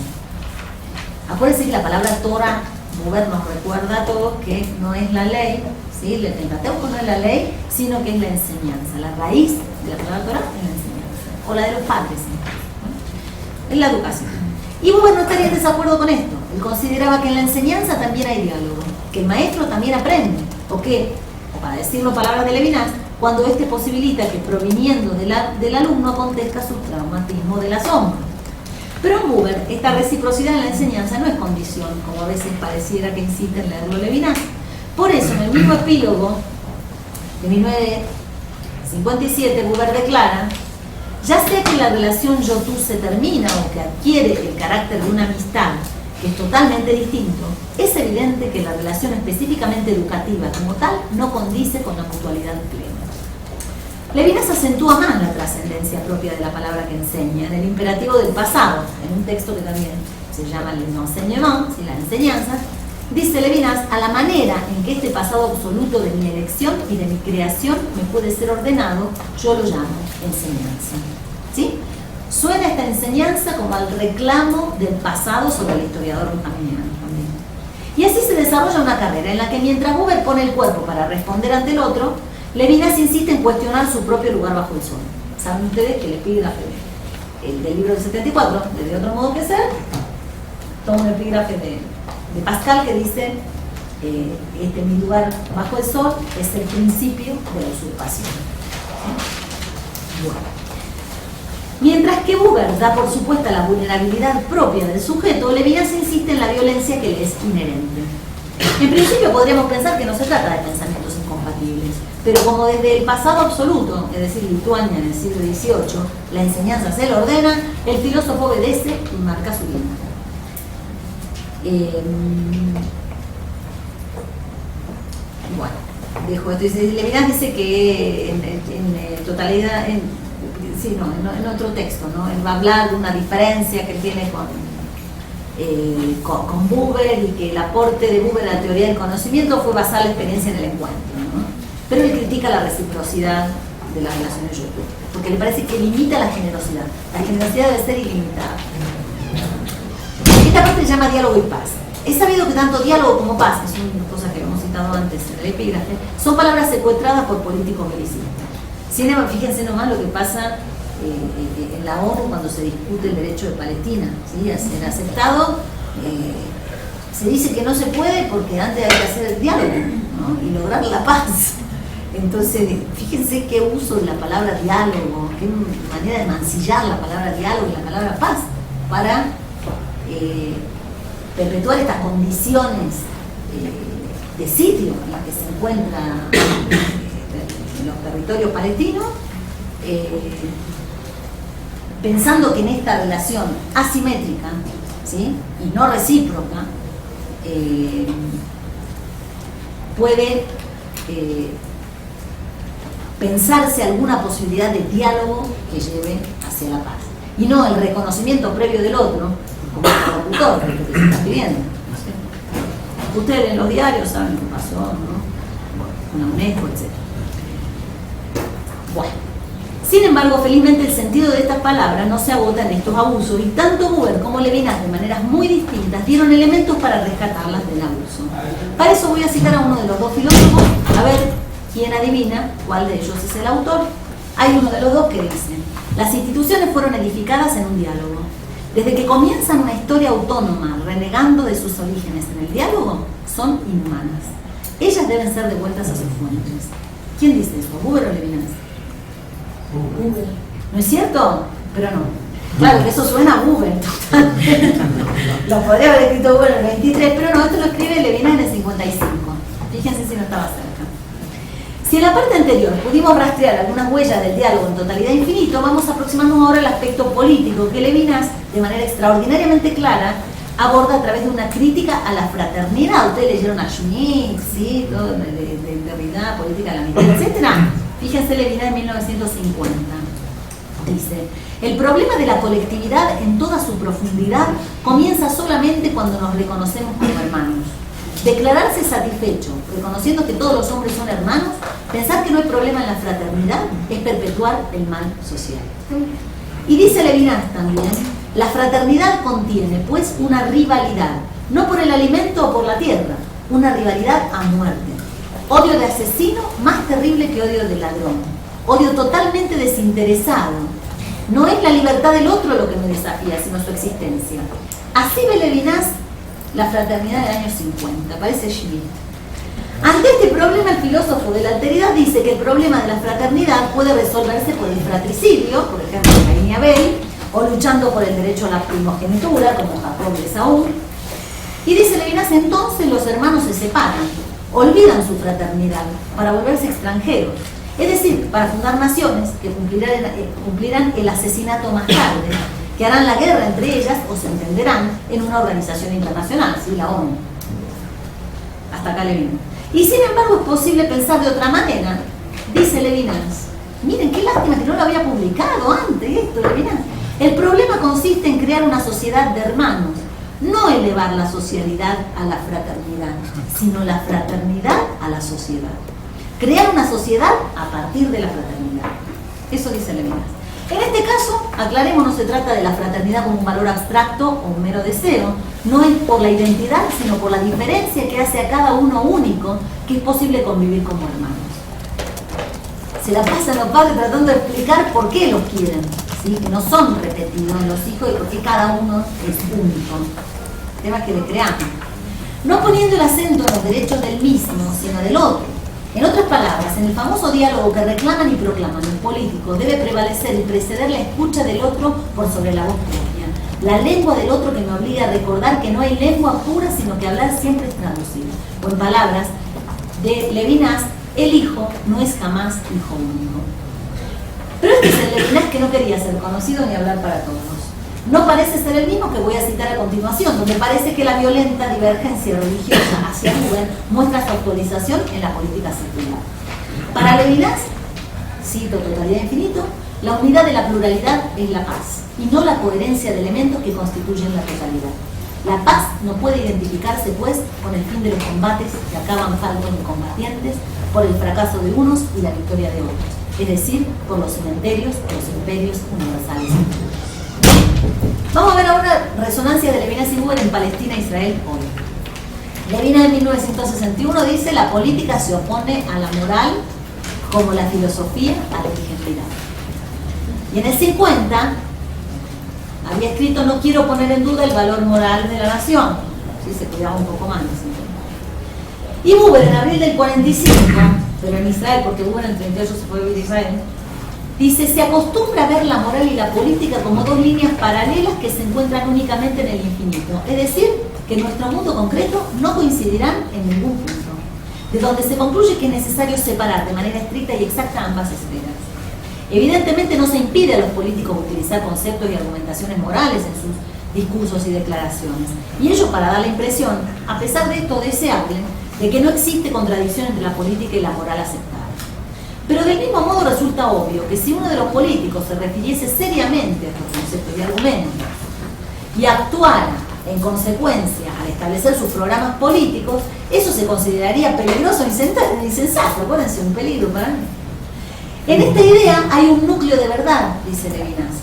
Acuérdense que la palabra Torah, Buber nos recuerda a todos que no es la ley, ¿sí?, el Pentateuco no es la ley, sino que es la enseñanza. La raíz de la palabra Torah es la enseñanza, o la de los padres, ¿no?, en la educación. Y Buber no estaría en desacuerdo con esto. Él consideraba que en la enseñanza también hay diálogo, que el maestro también aprende, o para decirlo palabras de Levinas, cuando éste posibilita que proviniendo del alumno acontezca su traumatismo del asombro. Pero en Buber, esta reciprocidad en la enseñanza no es condición, como a veces pareciera que insiste en leerlo Levinas. Por eso, en el mismo epílogo de 1957, Buber declara: ya sea que la relación yo-tú se termina o que adquiere el carácter de una amistad, que es totalmente distinto, es evidente que la relación específicamente educativa como tal no condice con la mutualidad plena. Levinas acentúa más la trascendencia propia de la palabra que enseña en el imperativo del pasado, en un texto que también se llama l'enseignement, la enseñanza. Dice Levinas: a la manera en que este pasado absoluto de mi elección y de mi creación me puede ser ordenado, yo lo llamo enseñanza. ¿Sí? Suena esta enseñanza como al reclamo del pasado sobre el historiador benjaminiano también. Y así se desarrolla una carrera en la que mientras Buber pone el cuerpo para responder ante el otro, Levinas insiste en cuestionar su propio lugar bajo el sol. Saben ustedes que el epígrafe del libro del 74, de otro modo que ser, toma un epígrafe de Pascal que dice: mi lugar bajo el sol es el principio de la usurpación. Bueno. Mientras que Buber da por supuesta la vulnerabilidad propia del sujeto, Levinas insiste en la violencia que le es inherente. En principio podríamos pensar que no se trata de pensamientos incompatibles, pero como desde el pasado absoluto, es decir, Lituania en el siglo XVIII, la enseñanza se le ordena, el filósofo obedece y marca su línea. Bueno, dejo esto. Levinas dice que en totalidad, en otro texto, ¿no? Él va a hablar de una diferencia que tiene con Buber, y que el aporte de Buber a la teoría del conocimiento fue basar la experiencia en el encuentro, ¿no? Pero él critica la reciprocidad de las relaciones YouTube, porque le parece que limita la generosidad. La generosidad debe ser ilimitada. Esta parte se llama diálogo y paz. Es sabido que tanto diálogo como paz, que es una cosa que hemos citado antes en el epígrafe, son palabras secuestradas por políticos belicistas. Sin embargo, fíjense nomás lo que pasa en la ONU cuando se discute el derecho de Palestina, ¿sí?, a ser aceptado. Se dice que no se puede porque antes hay que hacer el diálogo, ¿no?, y lograr la paz. Entonces, fíjense qué uso de la palabra diálogo, qué manera de mancillar la palabra diálogo y la palabra paz para perpetuar estas condiciones de sitio en las que se encuentra en los territorios palestinos, pensando que en esta relación asimétrica, ¿sí?, y no recíproca, puede pensarse alguna posibilidad de diálogo que lleve hacia la paz, y no el reconocimiento previo del otro como interlocutor, que es lo que se está pidiendo, ¿sí? Ustedes en los diarios saben lo que pasó, ¿no?, con la UNESCO, etc. Bueno, sin embargo, felizmente el sentido de estas palabras no se agota en estos abusos, y tanto Buber como Levinas, de maneras muy distintas, dieron elementos para rescatarlas del abuso. Para eso voy a citar a uno de los dos filósofos, a ver quién adivina cuál de ellos es el autor. Hay uno de los dos que dice: las instituciones fueron edificadas en un diálogo. Desde que comienzan una historia autónoma, renegando de sus orígenes en el diálogo, son inhumanas. Ellas deben ser devueltas a sus fuentes. ¿Quién dice esto? ¿Buber o Levinas? Buber. ¿No es cierto? Pero no. Claro que eso suena a Buber, totalmente. Lo podría haber escrito Buber en el 23, pero no, esto lo escribe Levinas en el 55. Fíjense si no estaba cerca. Si en la parte anterior pudimos rastrear algunas huellas del diálogo en totalidad infinito, vamos a aproximarnos ahora al aspecto político que Levinas, de manera extraordinariamente clara, aborda a través de una crítica a la fraternidad. Ustedes leyeron a Schmitt, ¿sí?, todo de Derrida, política de la amistad, etc. Fíjense Levinas en 1950. Dice: el problema de la colectividad en toda su profundidad comienza solamente cuando nos reconocemos como hermanos. Declararse satisfecho, reconociendo que todos los hombres son hermanos, pensar que no hay problema en la fraternidad, es perpetuar el mal social. Y dice Levinas también: la fraternidad contiene, pues, una rivalidad, no por el alimento o por la tierra, una rivalidad a muerte. Odio de asesino más terrible que odio de ladrón. Odio totalmente desinteresado. No es la libertad del otro lo que me desafía, sino su existencia. Así ve Levinas la fraternidad del año 50, parece Schmitt. Ante este problema, el filósofo de la alteridad dice que el problema de la fraternidad puede resolverse por el fratricidio, por ejemplo, Caín y Abel, o luchando por el derecho a la primogenitura, como Jacob y Esaú. Y dice Levinas: entonces los hermanos se separan, olvidan su fraternidad para volverse extranjeros, es decir, para fundar naciones que cumplirán el asesinato más tarde, que harán la guerra entre ellas o se entenderán en una organización internacional, ¿sí?, la ONU. Hasta acá Levinas. Y sin embargo es posible pensar de otra manera. Dice Levinas: miren, qué lástima que no lo había publicado antes esto, Levinas. El problema consiste en crear una sociedad de hermanos, no elevar la socialidad a la fraternidad, sino la fraternidad a la sociedad. Crear una sociedad a partir de la fraternidad. Eso dice Levinas. En este caso, aclaremos, no se trata de la fraternidad como un valor abstracto o un mero deseo, no es por la identidad, sino por la diferencia que hace a cada uno único, que es posible convivir como hermanos. Se la pasan los padres tratando de explicar por qué los quieren, ¿sí?, que no son repetidos los hijos y por qué cada uno es único. Temas que le creamos. No poniendo el acento en los derechos del mismo, sino del otro. En otras palabras, en el famoso diálogo que reclaman y proclaman los políticos, debe prevalecer y preceder la escucha del otro por sobre la voz propia. La lengua del otro que me obliga a recordar que no hay lengua pura, sino que hablar siempre es traducir. O en palabras de Levinas, El hijo no es jamás hijo único. Pero este es el Levinas que no quería ser conocido ni hablar para todos. No parece ser el mismo que voy a citar a continuación, donde parece que la violenta divergencia religiosa hacia Buber muestra su actualización en la política secular. Para Levinas, cito Totalidad Infinito, la unidad de la pluralidad es la paz, y no la coherencia de elementos que constituyen la totalidad. La paz no puede identificarse, pues, con el fin de los combates que acaban faltos de combatientes, por el fracaso de unos y la victoria de otros, es decir, por los cementerios, los imperios universales. Vamos a ver ahora resonancia de Levinas y Buber en Palestina e Israel hoy. Levinas en 1961 dice: la política se opone a la moral como la filosofía a la originalidad. Y en el 50 había escrito: no quiero poner en duda el valor moral de la nación. Sí, se cuidaba un poco más. Y Buber en abril del 45, pero en Israel, porque Buber en el 38 se fue a vivir a Israel, dice: se acostumbra a ver la moral y la política como dos líneas paralelas que se encuentran únicamente en el infinito. Es decir, que en nuestro mundo concreto no coincidirán en ningún punto, de donde se concluye que es necesario separar de manera estricta y exacta ambas esferas. Evidentemente no se impide a los políticos utilizar conceptos y argumentaciones morales en sus discursos y declaraciones, y ello para dar la impresión, a pesar de esto deseable, de que no existe contradicción entre la política y la moral aceptada. Pero del mismo modo resulta obvio que si uno de los políticos se refiriese seriamente a estos conceptos y argumentos y actuara en consecuencia al establecer sus programas políticos, eso se consideraría peligroso e insensato. Acuérdense, un peligro para mí. En esta idea hay un núcleo de verdad, dice Levinas.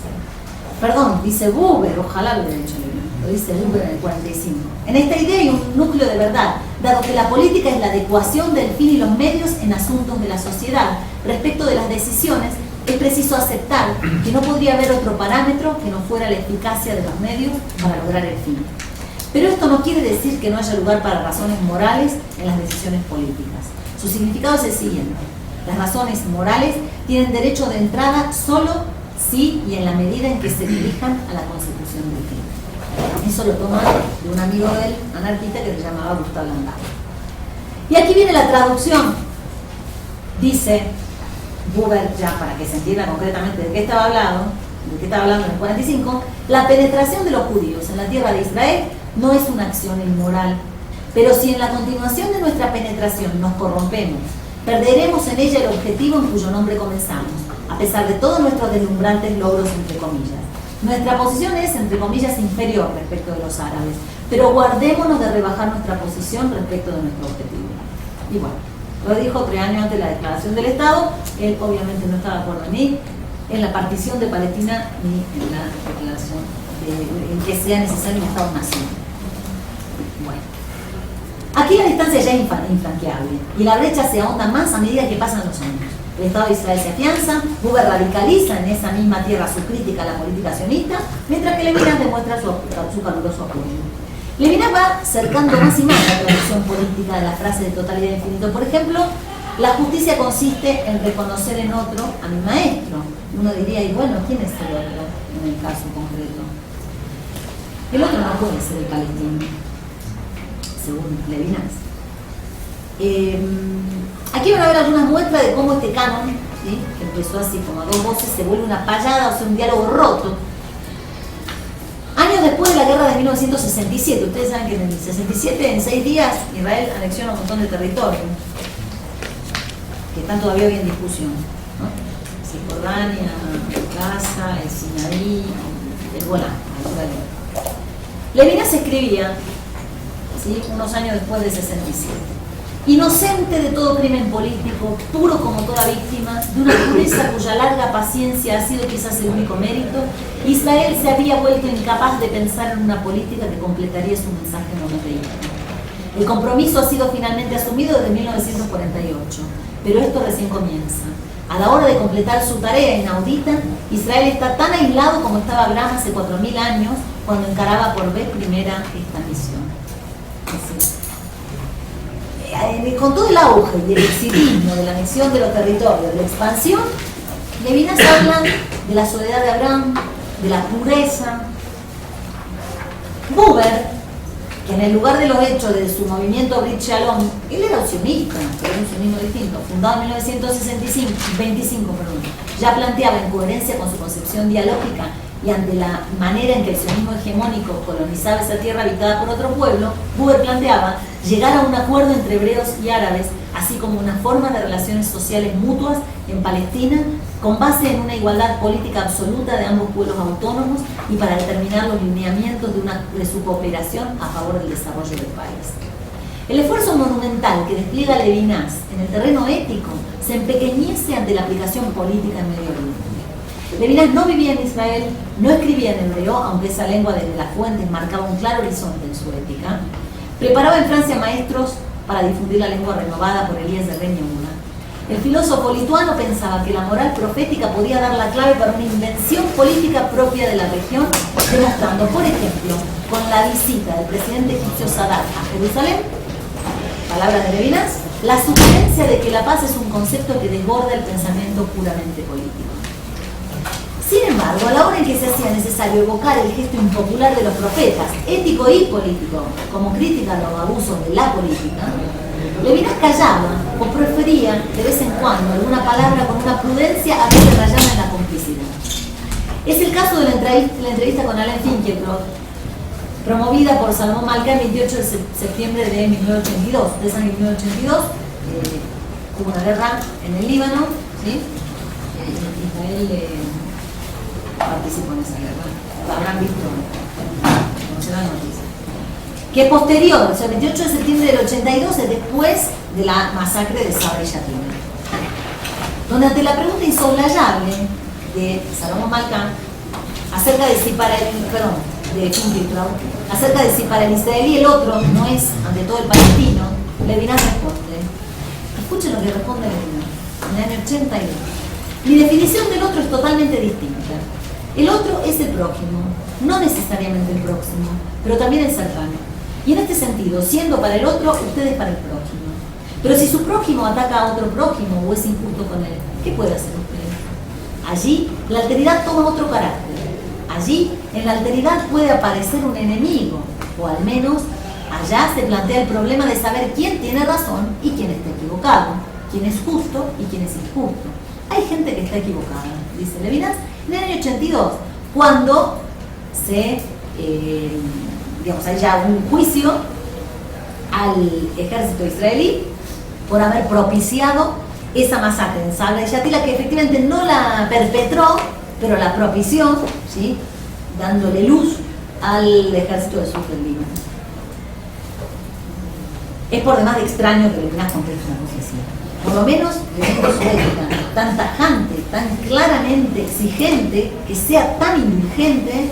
Perdón, dice Buber, ojalá lo hubiera dicho Levinas, lo dice Buber en el 45. En esta idea hay un núcleo de verdad, dado que la política es la adecuación del fin y los medios en asuntos de la sociedad. Respecto de las decisiones, es preciso aceptar que no podría haber otro parámetro que no fuera la eficacia de los medios para lograr el fin. Pero esto no quiere decir que no haya lugar para razones morales en las decisiones políticas. Su significado es el siguiente: las razones morales tienen derecho de entrada solo si y en la medida en que se dirijan a la consecución del fin. Eso lo toma de un amigo de él, anarquista, que se llamaba Gustavo Landau. Y aquí viene la traducción. Dice Buber, ya para que se entienda concretamente de qué estaba hablando en el 45, la penetración de los judíos en la tierra de Israel no es una acción inmoral, pero si en la continuación de nuestra penetración nos corrompemos, perderemos en ella el objetivo en cuyo nombre comenzamos, a pesar de todos nuestros deslumbrantes logros, entre comillas. Nuestra posición es, entre comillas, inferior respecto de los árabes, pero guardémonos de rebajar nuestra posición respecto de nuestro objetivo. Y bueno, lo dijo 3 años antes de la declaración del Estado. Él obviamente no estaba de acuerdo ni en la partición de Palestina ni en la declaración en que sea necesario un Estado-nación. Bueno, aquí la distancia ya es infranqueable y la brecha se ahonda más a medida que pasan los años. El Estado de Israel se afianza, Buber radicaliza en esa misma tierra su crítica a la política sionista, mientras que Levinas demuestra su caluroso apoyo. Levinas va cercando más y más la tradición política de la frase de totalidad infinito. Por ejemplo, la justicia consiste en reconocer en otro a mi maestro. Uno diría: y bueno, ¿quién es el otro en el caso concreto? El otro no puede ser el palestino, según Levinas. Aquí van a ver algunas muestras de cómo este canon, ¿sí?, que empezó así como a dos voces, se vuelve una payada, o sea, un diálogo roto. Años después de la guerra de 1967, ustedes saben que en el 67, en 6 días, Israel anexiona un montón de territorios que están todavía hoy en discusión, ¿no? Cisjordania, Gaza, el Sinaí, el Golán. Levinas escribía, ¿sí?, unos años después del 67. Inocente de todo crimen político, puro como toda víctima, de una pureza cuya larga paciencia ha sido quizás el único mérito, Israel se había vuelto incapaz de pensar en una política que completaría su mensaje monoteísta. El compromiso ha sido finalmente asumido desde 1948, pero esto recién comienza. A la hora de completar su tarea inaudita, Israel está tan aislado como estaba Abraham hace 4000 años, cuando encaraba por vez primera esta misión. Con todo el auge y el exitismo de la anexión de los territorios, de la expansión, Levinas habla de la soledad de Abraham, de la pureza. Buber que en el lugar de los hechos de su movimiento Brit Shalom, él era sionista, pero era un sionismo distinto, fundado en 1925, ya planteaba en coherencia con su concepción dialógica y ante la manera en que el sionismo hegemónico colonizaba esa tierra habitada por otro pueblo, Buber planteaba llegar a un acuerdo entre hebreos y árabes, así como una forma de relaciones sociales mutuas en Palestina, con base en una igualdad política absoluta de ambos pueblos autónomos y para determinar los lineamientos de su cooperación a favor del desarrollo del país. El esfuerzo monumental que despliega Levinas en el terreno ético se empequeñece ante la aplicación política en Medio Oriente. Levinas no vivía en Israel, no escribía en hebreo, aunque esa lengua desde las fuentes marcaba un claro horizonte en su ética. Preparaba en Francia maestros para difundir la lengua renovada por Elías de Reñaúna. El filósofo lituano pensaba que la moral profética podía dar la clave para una invención política propia de la región, demostrando, por ejemplo, con la visita del presidente egipcio Sadat a Jerusalén, palabras de Levinas, la sugerencia de que la paz es un concepto que desborda el pensamiento puramente político. Sin embargo, a la hora en que se hacía necesario evocar el gesto impopular de los profetas, ético y político, como crítica a los abusos de la política, Levinas callaba o prefería de vez en cuando alguna palabra con una prudencia a veces rayada en la complicidad. Es el caso de la entrevista con Alain Finkielkraut, promovida por Salomón Malka el 28 de septiembre de 1982. De ese año 1982 hubo una guerra en el Líbano, ¿sí? Israel participó en esa guerra. Habrán visto, conocerán noticias. Que posterior, o sea, el 28 de septiembre del 82, es después de la masacre de Sabra y Yatina, donde ante la pregunta insoslayable de Salomón Malka acerca de si para el israelí el otro no es ante todo el palestino, Levinas responde. Escuchen lo que responde Levinas en el año 82. Mi definición del otro es totalmente distinta. El otro es el prójimo, no necesariamente el próximo, pero también el cercano. Y en este sentido, siendo para el otro, usted es para el prójimo. Pero si su prójimo ataca a otro prójimo o es injusto con él, ¿qué puede hacer usted? Allí, la alteridad toma otro carácter. Allí, en la alteridad puede aparecer un enemigo, o al menos, allá se plantea el problema de saber quién tiene razón y quién está equivocado, quién es justo y quién es injusto. Hay gente que está equivocada, dice Levinas, en el año 82, cuando hay ya un juicio al ejército israelí por haber propiciado esa masacre en Sabra y Yatila, que efectivamente no la perpetró, pero la propició, ¿sí? Dándole luz al ejército de sur del Líbano. Es por demás de extraño que Levinas conteste una cosa así. Por lo menos, leyendo su ética, tan tajante, tan claramente exigente, que sea tan indulgente.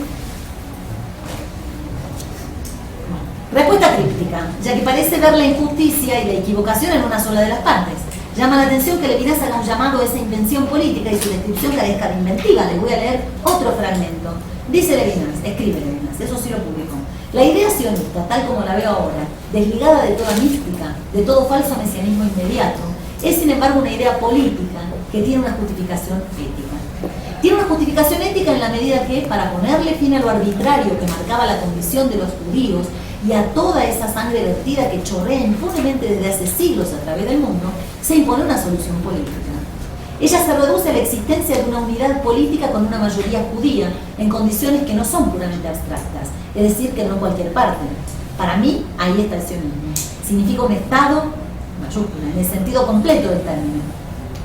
Respuesta críptica, ya que parece ver la injusticia y la equivocación en una sola de las partes. Llama la atención que Levinas haga un llamado a esa invención política y su descripción carezca de inventiva. Les voy a leer otro fragmento. Dice Levinas, escribe Levinas, eso sí lo publicó. La idea sionista, tal como la veo ahora, desligada de toda mística, de todo falso mesianismo inmediato, es sin embargo una idea política que tiene una justificación ética. Tiene una justificación ética en la medida que, para ponerle fin a lo arbitrario que marcaba la condición de los judíos y a toda esa sangre vertida que chorrea impunemente desde hace siglos a través del mundo, se impone una solución política. Ella se reduce a la existencia de una unidad política con una mayoría judía en condiciones que no son puramente abstractas, es decir, que no cualquier parte. Para mí, ahí está el sionismo. Significa un Estado, mayúscula, en el sentido completo del término.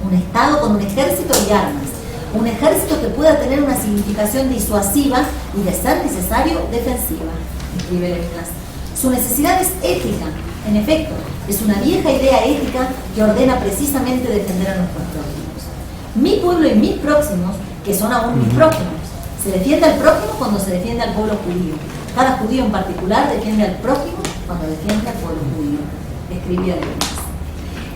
Un Estado con un ejército y armas. Un ejército que pueda tener una significación disuasiva y, de ser necesario, defensiva, escribe Levinas. Su necesidad es ética, en efecto, es una vieja idea ética que ordena precisamente defender a nuestros prójimos. Mi pueblo y mis próximos, que son aún mis prójimos. Se defiende al prójimo cuando se defiende al pueblo judío. Cada judío en particular defiende al prójimo cuando defiende al pueblo judío, escribía Levinas.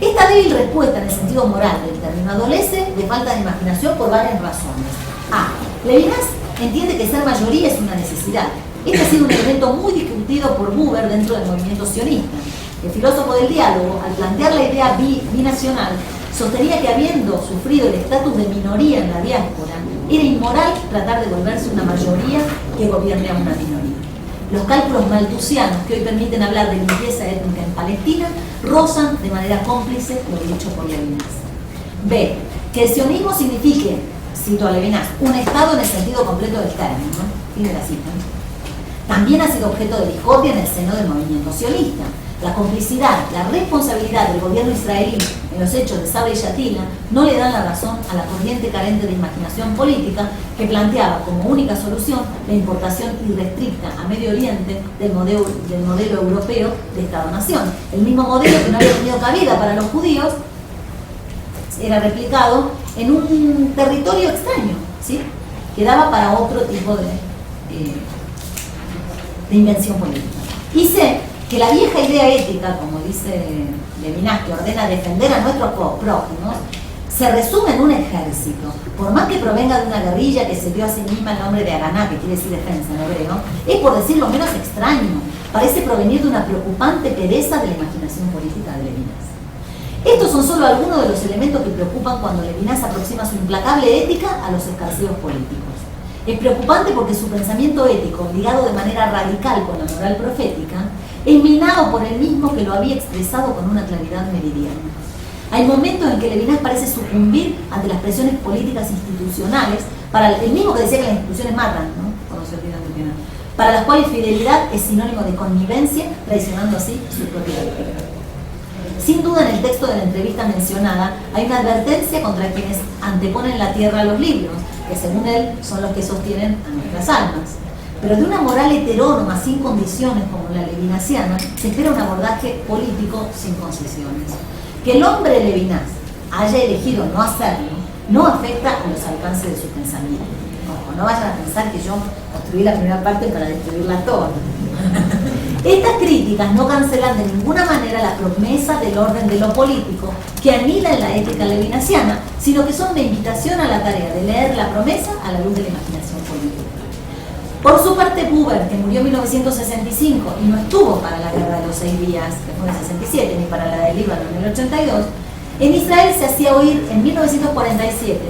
Esta débil respuesta en el sentido moral del término adolece de falta de imaginación por varias razones. A. Levinas entiende que ser mayoría es una necesidad. Este ha sido un elemento muy discutido por Buber dentro del movimiento sionista. El filósofo del diálogo, al plantear la idea binacional, sostenía que habiendo sufrido el estatus de minoría en la diáspora, era inmoral tratar de volverse una mayoría que gobierne a una minoría. Los cálculos malthusianos que hoy permiten hablar de limpieza étnica en Palestina rozan de manera cómplice lo dicho por Levinas. B. Que el sionismo signifique, cito a Levinas, un Estado en el sentido completo del término. Fin de la cita. También ha sido objeto de discordia en el seno del movimiento sionista. La complicidad, la responsabilidad del gobierno israelí en los hechos de Sabra y Shatila no le dan la razón a la corriente carente de imaginación política que planteaba como única solución la importación irrestricta a Medio Oriente del modelo europeo de Estado-Nación. El mismo modelo que no había tenido cabida para los judíos era replicado en un territorio extraño, ¿sí? Que daba para otro tipo de invención política. Y sé que la vieja idea ética, como dice Levinas, que ordena defender a nuestros prójimos, se resume en un ejército. Por más que provenga de una guerrilla que se dio a sí misma el nombre de Haganá, que quiere decir defensa en hebreo, es por decirlo menos extraño. Parece provenir de una preocupante pereza de la imaginación política de Levinas. Estos son solo algunos de los elementos que preocupan cuando Levinas aproxima su implacable ética a los escarceos políticos. Es preocupante porque su pensamiento ético, ligado de manera radical con la moral profética, es minado por él mismo que lo había expresado con una claridad meridiana. Hay momentos en que Levinas parece sucumbir ante las presiones políticas institucionales, para el mismo que decía que las instituciones matan, ¿no? Cuando se olvidan de nada, para las cuales fidelidad es sinónimo de connivencia, traicionando así su propia ética. Sin duda, en el texto de la entrevista mencionada hay una advertencia contra quienes anteponen la tierra a los libros, que según él son los que sostienen a nuestras almas. Pero de una moral heterónoma sin condiciones como la levinasiana se espera un abordaje político sin concesiones. Que el hombre Levinas haya elegido no hacerlo no afecta a los alcances de su pensamiento. Ojo, no vayan a pensar que yo construí la primera parte para destruirla toda. Estas críticas no cancelan de ninguna manera la promesa del orden de lo político que anida en la ética levinasiana, sino que son de invitación a la tarea de leer la promesa a la luz de la imaginación política. Por su parte, Buber, que murió en 1965 y no estuvo para la Guerra de los 6 días, que fue en el 67, ni para la de Líbano en el 82, en Israel se hacía oír en 1947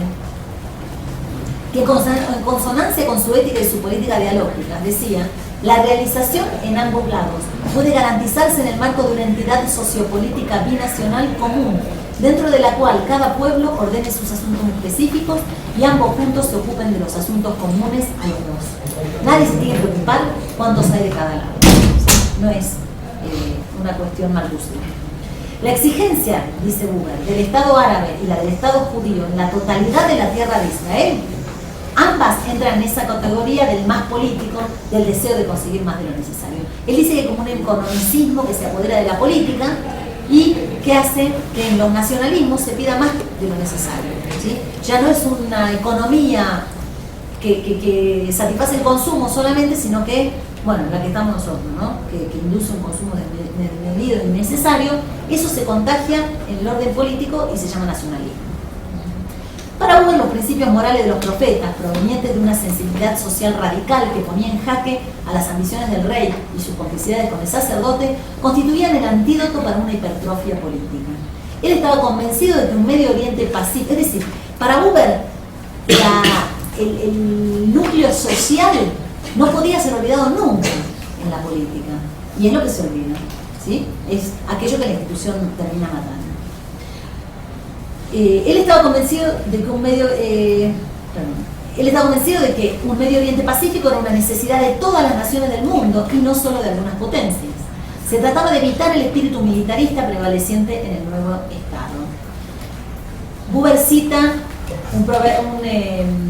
que en consonancia con su ética y su política dialógica, decía: la realización en ambos lados puede garantizarse en el marco de una entidad sociopolítica binacional común, dentro de la cual cada pueblo ordene sus asuntos específicos y ambos juntos se ocupen de los asuntos comunes a los dos. Nadie se tiene que preocupar cuántos hay de cada lado. No es una cuestión malthusiana. La exigencia, dice Buber, del Estado árabe y la del Estado judío en la totalidad de la tierra de Israel, ambas entran en esa categoría del más político, del deseo de conseguir más de lo necesario. Él dice que como un economicismo que se apodera de la política y que hace que en los nacionalismos se pida más de lo necesario, ¿sí? Ya no es una economía que satisface el consumo solamente, sino que, bueno, la que estamos nosotros, ¿no? Que induce un consumo desmedido y innecesario. Eso se contagia en el orden político y se llama nacionalismo. Para Buber, los principios morales de los profetas, provenientes de una sensibilidad social radical que ponía en jaque a las ambiciones del rey y sus complicidades con el sacerdote, constituían el antídoto para una hipertrofia política. Él estaba convencido de que un Medio Oriente pacífico, es decir, para Buber, el núcleo social no podía ser olvidado nunca en la política. Y es lo que se olvida, ¿sí? Es aquello que la institución termina matando. Él estaba convencido de que un Medio Oriente pacífico era una necesidad de todas las naciones del mundo y no solo de algunas potencias. Se trataba de evitar el espíritu militarista prevaleciente en el nuevo Estado. Buber cita un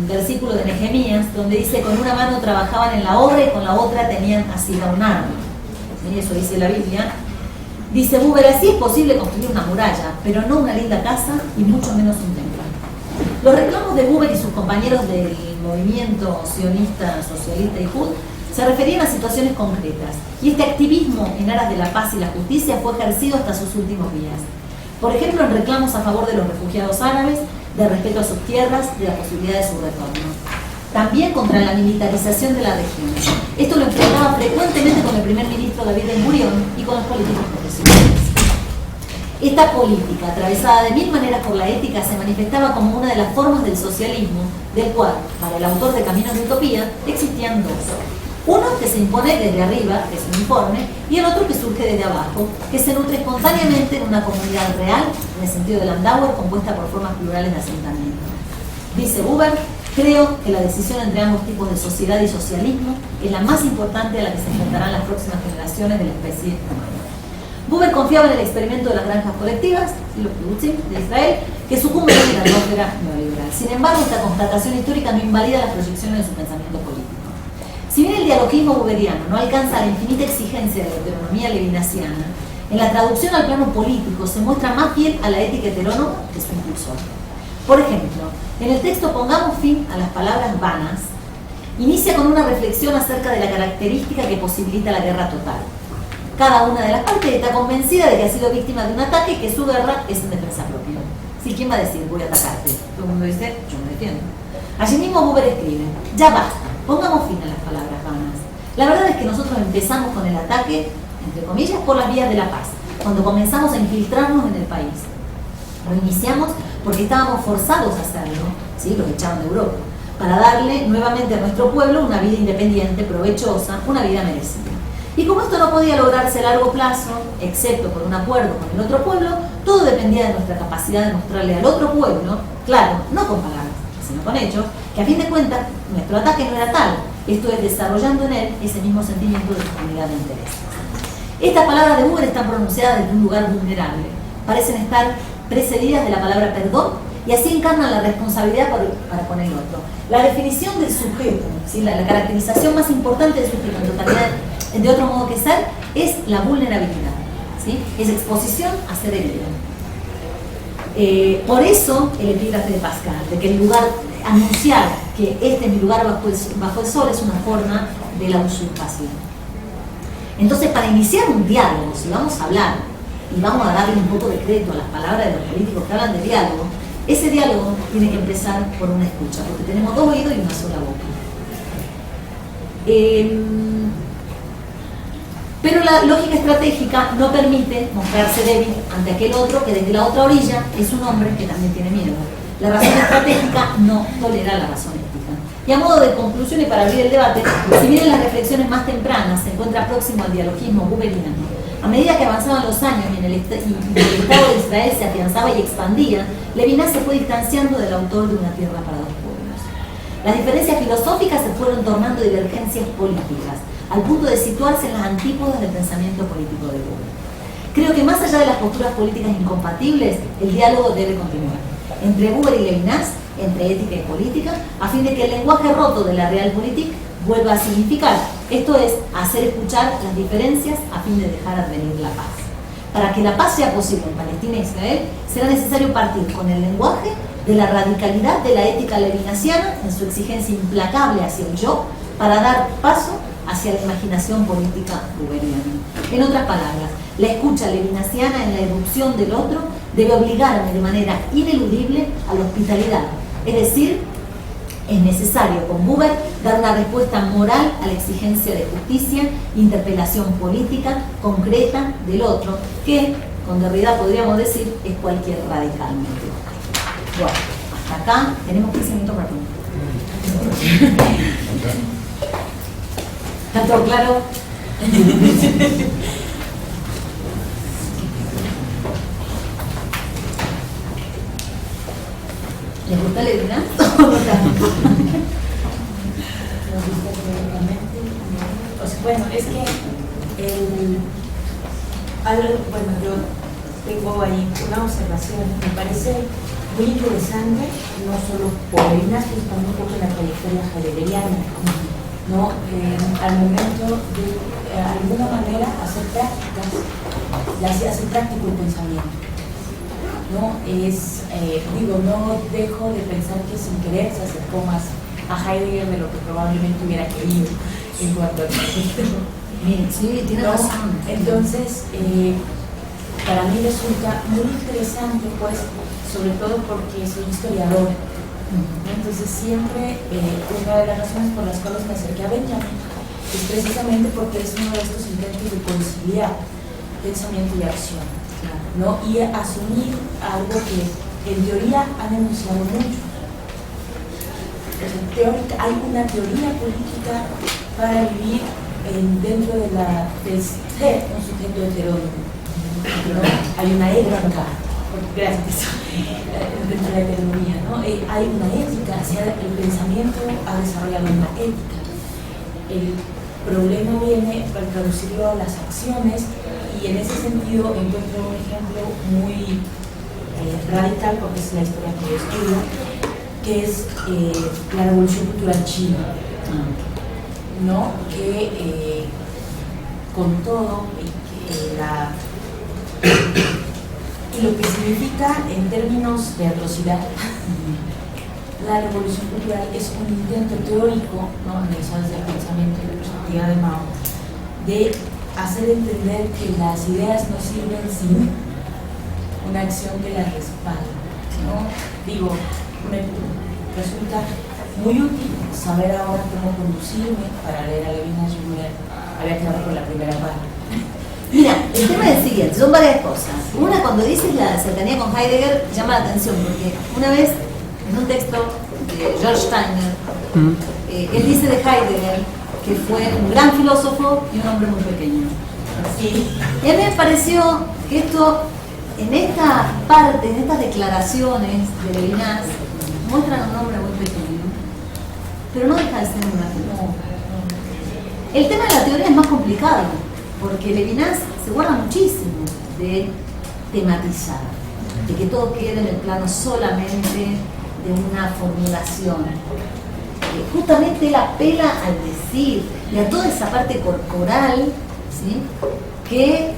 versículo de Nehemías donde dice: con una mano trabajaban en la obra y con la otra tenían asida un arma. ¿Sí? Eso dice la Biblia. Dice Buber: así es posible construir una muralla, pero no una linda casa y mucho menos un templo. Los reclamos de Buber y sus compañeros del movimiento sionista, socialista y Hud se referían a situaciones concretas, y este activismo en aras de la paz y la justicia fue ejercido hasta sus últimos días. Por ejemplo, en reclamos a favor de los refugiados árabes, de respeto a sus tierras, de la posibilidad de su retorno. También contra la militarización de la región. Esto lo enfrentaba frecuentemente con el primer ministro David Ben-Gurión y con los políticos profesionales. Esta política, atravesada de mil maneras por la ética, se manifestaba como una de las formas del socialismo, del cual, para el autor de Caminos de Utopía, existían dos: Uno que se impone desde arriba, que es uniforme, y el otro que surge desde abajo, que se nutre espontáneamente en una comunidad real, en el sentido de Landauer, compuesta por formas plurales de asentamiento. Dice Buber: creo que la decisión entre ambos tipos de sociedad y socialismo es la más importante a la que se enfrentarán las próximas generaciones de la especie humana. Buber confiaba en el experimento de las granjas colectivas, los kibbutzim de Israel, que sucumben en la atmósfera neoliberal. Sin embargo, esta constatación histórica no invalida las proyecciones de su pensamiento político. Si bien el dialogismo buberiano no alcanza la infinita exigencia de la heteronomía levinasiana, en la traducción al plano político se muestra más fiel a la ética heterónoma que su impulsor. Por ejemplo, en el texto Pongamos fin a las palabras vanas, inicia con una reflexión acerca de la característica que posibilita la guerra total. Cada una de las partes está convencida de que ha sido víctima de un ataque y que su guerra es en defensa propia. ¿Sí? ¿Quién va a decir voy a atacarte? Todo el mundo dice yo me defiendo. Allí mismo Buber escribe: ya basta, pongamos fin a las palabras vanas. La verdad es que nosotros empezamos con el ataque, entre comillas, por las vías de la paz, cuando comenzamos a infiltrarnos en el país. Lo iniciamos porque estábamos forzados a hacerlo, ¿sí? Los echaron de Europa, para darle nuevamente a nuestro pueblo una vida independiente, provechosa, una vida merecida. Y como esto no podía lograrse a largo plazo, excepto por un acuerdo con el otro pueblo, todo dependía de nuestra capacidad de mostrarle al otro pueblo, claro, no con palabras, sino con hechos, que a fin de cuentas nuestro ataque no era tal, esto es, desarrollando en él ese mismo sentimiento de comunidad de intereses. Estas palabras de Buber están pronunciadas desde un lugar vulnerable, parecen estar precedidas de la palabra perdón y así encarnan la responsabilidad para con el otro. La definición del sujeto, ¿sí? la caracterización más importante del sujeto en totalidad, de otro modo que ser, es la vulnerabilidad, ¿sí? Es exposición a ser herido. Por eso el epígrafe de Pascal, de que el lugar, anunciar que este es mi lugar bajo el sol, es una forma de la usurpación. Entonces, para iniciar un diálogo, si vamos a hablar y vamos a darle un poco de crédito a las palabras de los políticos que hablan de diálogo, ese diálogo tiene que empezar por una escucha, porque tenemos dos oídos y una sola boca. Pero la lógica estratégica no permite mostrarse débil ante aquel otro que desde la otra orilla es un hombre que también tiene miedo. La razón estratégica no tolera la razón ética. Y a modo de conclusión y para abrir el debate, si bien en las reflexiones más tempranas se encuentra próximo al dialogismo buberiano, a medida que avanzaban los años y el Estado de Israel se afianzaba y expandía, Levinas se fue distanciando del autor de Una tierra para dos pueblos. Las diferencias filosóficas se fueron tornando divergencias políticas, al punto de situarse en las antípodas del pensamiento político de Buber. Creo que más allá de las posturas políticas incompatibles, el diálogo debe continuar entre Buber y Levinas, entre ética y política, a fin de que el lenguaje roto de la Realpolitik vuelva a significar, esto es, hacer escuchar las diferencias a fin de dejar advenir la paz. Para que la paz sea posible en Palestina e Israel, será necesario partir con el lenguaje de la radicalidad de la ética levinasiana en su exigencia implacable hacia el yo, para dar paso hacia la imaginación política buberiana. En otras palabras, la escucha levinasiana en la erupción del otro debe obligarme de manera ineludible a la hospitalidad, es decir, es necesario con Buber dar una respuesta moral a la exigencia de justicia, interpelación política concreta del otro, que con Derrida podríamos decir es cualquier radicalmente. Bueno, hasta acá tenemos 15 minutos para preguntar. ¿Está todo claro? ¿Les gusta Levinas? Bueno, es que yo tengo ahí una observación, me parece muy interesante, no solo por Levinas, sino también un poco la trayectoria heideggeriana, ¿no? Al momento de, alguna manera, hacer prácticas, hacer práctico el pensamiento, ¿no? No dejo de pensar que sin querer se acercó más a Heidegger de lo que probablemente hubiera querido en cuanto a Sí, tiene razón. Entonces, para mí resulta muy interesante, pues, sobre todo porque soy historiadora. Entonces siempre una de las razones por las cuales me acerqué a Benjamin es precisamente porque es uno de estos intentos de conciliar pensamiento y acción, ¿no? Y asumir algo que en teoría han enunciado muchos. Hay una teoría política para vivir dentro de del ser un sujeto heterónimo, ¿no? Hay una ética, gracias, dentro de la heteronomía, ¿no? Hay una ética, el pensamiento ha desarrollado una ética. El problema viene para traducirlo a las acciones, y en ese sentido encuentro un ejemplo muy radical, porque es la historia que yo estudio, que es la Revolución Cultural China, ¿no? Que con todo y lo que significa en términos de atrocidad, la Revolución Cultural es un intento teórico, ¿no?, analizado desde el pensamiento y la perspectiva de Mao, de hacer entender que las ideas no sirven sin una acción que las respalde, ¿no? Digo, me resulta muy útil saber ahora cómo conducirme para leer a Levinas. Yo me había quedado con la primera parte. Mira, el tema es el siguiente, son varias cosas. Una, cuando dices la cercanía con Heidegger, llama la atención, porque una vez, en un texto de George Steiner, él dice de Heidegger que fue un gran filósofo y un hombre muy pequeño. Sí. Y a mí me pareció que esto, en esta parte, en estas declaraciones de Levinas, muestran a un hombre muy pequeño, pero no deja de ser un gran filósofo. El tema de la teoría es más complicado, porque Levinas se guarda muchísimo de tematizar, de que todo quede en el plano solamente de una formulación. Justamente él apela al decir y a toda esa parte corporal, ¿sí?, que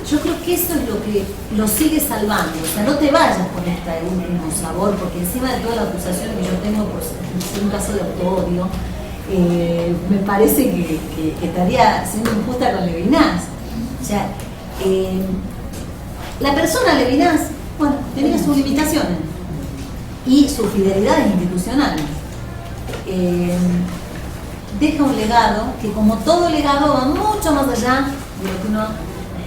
yo creo que eso es lo que lo sigue salvando. O sea, no te vayas con este último sabor, porque encima de todas las acusaciones que yo tengo por ser un caso de autoodio, me parece que estaría siendo injusta con Levinas. O sea, la persona Levinas, bueno, tenía sus limitaciones y sus fidelidades institucionales. Deja un legado que, como todo legado, va mucho más allá de lo que uno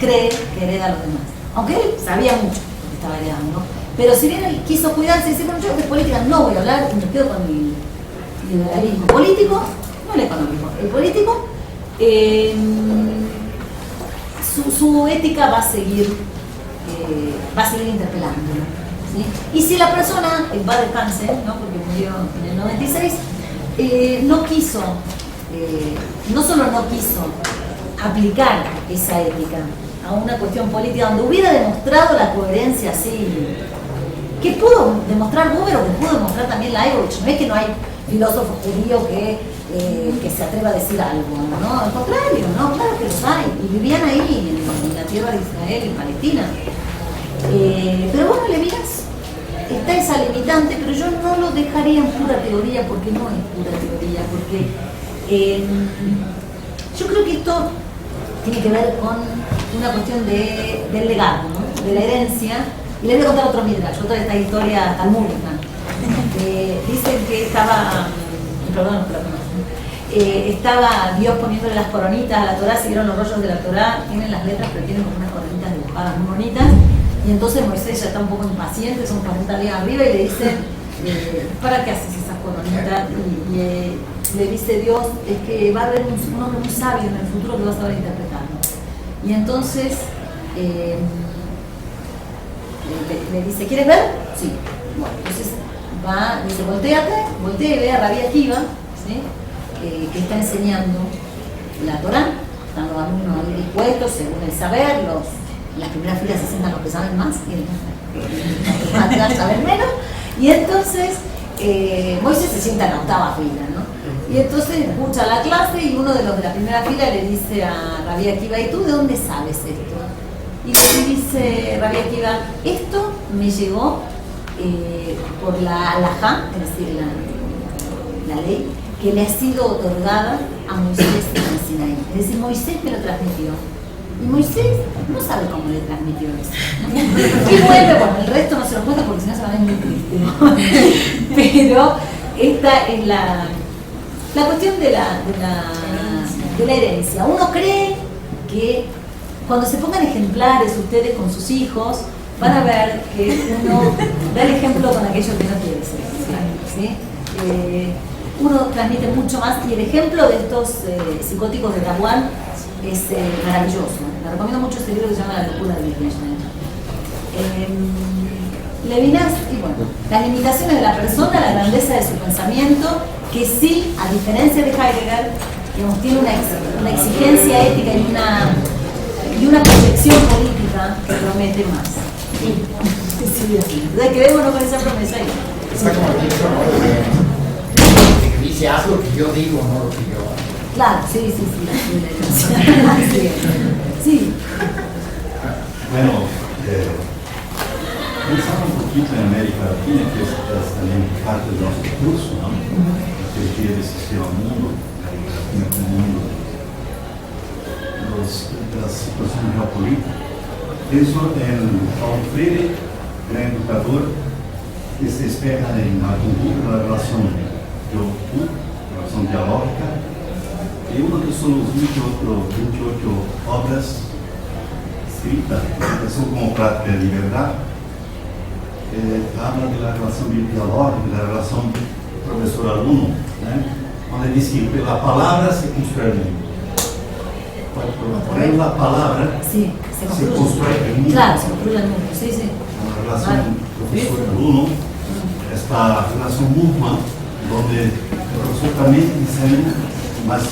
cree que hereda a los demás. Aunque él sabía mucho lo que estaba heredando, pero si bien él quiso cuidarse y decir, bueno, yo de política no voy a hablar y me quedo con mi liberalismo político, no el económico, el político, su ética va a seguir interpelándolo, ¿sí? Y si la persona, en paz descanse, ¿no?, porque murió en el 96, no quiso, no solo no quiso aplicar esa ética a una cuestión política donde hubiera demostrado la coherencia así, que pudo demostrar Buber o que pudo demostrar también Leibovitz. No es que no hay filósofos judíos que se atreva a decir algo, ¿no? Al contrario, ¿no? Claro que los hay, y vivían ahí en la tierra de Israel, en Palestina. Pero bueno, Levinas está esa limitante, pero yo no lo dejaría en pura teoría, porque no es pura teoría, porque yo creo que esto tiene que ver con una cuestión del legado, ¿no?, de la herencia. Y les voy a contar otro midrash, otra de esta historia talmúdica. Dicen que estaba Dios poniéndole las coronitas a la Torá. Si vieron los rollos de la Torá, tienen las letras, pero tienen como unas coronitas dibujadas muy bonitas. Y entonces Moisés ya está un poco impaciente, son 40 días arriba, y le dice, ¿para qué haces esas coronitas? Y le dice Dios, es que va a haber un hombre muy sabio en el futuro que va a saber interpretarlo. Y entonces le dice, ¿quieres ver? Sí. Bueno, entonces va, dice, voltea y ve a Rabbi Akiva, ¿sí?, que está enseñando la Torá. Están los alumnos ahí dispuestos según el saber, las primeras filas se sientan los que saben más y los que van a saber menos. Y entonces Moisés se sienta en la octava fila, ¿no? Y entonces escucha la clase y uno de los de la primera fila le dice a Rabbi Akiva, ¿y tú de dónde sabes esto? Y le dice Rabbi Akiva, esto me llegó por la halajá, es decir, la ley, que le ha sido otorgada a Moisés en el Sinaí. Es decir, Moisés me lo transmitió. Y Moisés no sabe cómo le transmitió eso. Y bueno, el resto no se lo cuento porque si no se va a ver muy triste, ¿no? Pero esta es la cuestión de la herencia. Uno cree que cuando se pongan ejemplares ustedes con sus hijos, van a ver que uno da el ejemplo con aquello que no quiere ser, ¿sí? uno transmite mucho más, y el ejemplo de estos psicóticos de Raguán es maravilloso. Le recomiendo mucho este libro que se llama La locura de Wittgenstein. Levinas, y bueno, las limitaciones de la persona, la grandeza de su pensamiento, que sí, a diferencia de Heidegger, digamos, tiene una exigencia ética y una proyección política que promete más. Entonces quedémonos con esa promesa ahí. Está como el dicho, ¿no? Que dice, haz lo que yo digo, no lo que yo hago. Claro, sí. Sí. Bueno, pensando un poquito en América Latina, que es también parte de nuestro curso, ¿no? La teoría del sistema mundo, América Latina como mundo, las situaciones geopolíticas. Pienso en Paulo Freire, gran educador, que se espeja en la cultura, la relación yo-tú, relación dialógica, y una de sus 28 obras escritas, Educación como práctica de libertad, habla de la relación dialógica, de la relación profesor-alumno, donde dice que la palabra se construye el mundo. Por la palabra sí, se construye el mundo. Claro, se construye el mundo, sí. La relación profesor-alumno, esta relación mutua, donde el profesor también enseña, mas el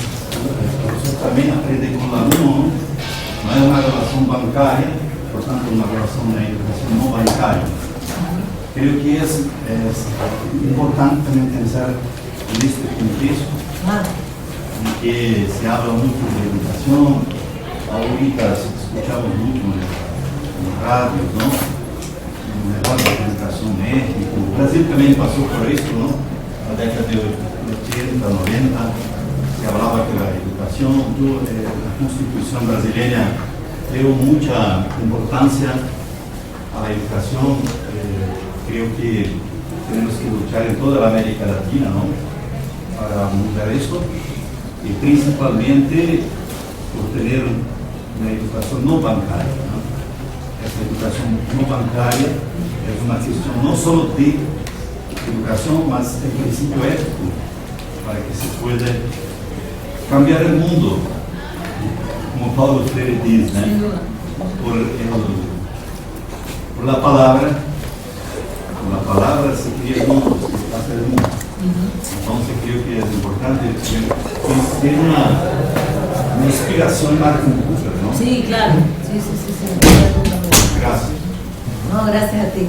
profesor también aprende con el alumno, no es una relación bancaria, por tanto una relación de educación no bancaria. Creo que es importante también pensar en este contexto, en que se habla mucho de educación, ahorita escuchamos mucho en los radios, ¿no? Mejor de educación México. Brasil también pasó por esto, ¿no? La década de 80, 90, se hablaba que la educación, la Constitución brasileña dio mucha importancia a la educación. Creo que tenemos que luchar en toda la América Latina, ¿no? Para mudar esto, y principalmente por tener una educación no bancaria, ¿no? Esa educación no bancaria es una cuestión no solo de educación, mas de principio ético, para que se pueda cambiar el mundo, como Paulo Freire dice, ¿no? Por la palabra se cría el mundo, se hace el mundo. Entonces creo que es importante que tiene una inspiración Martin Buber, ¿no? Sí, claro. Sí. Gracias. No, gracias a ti.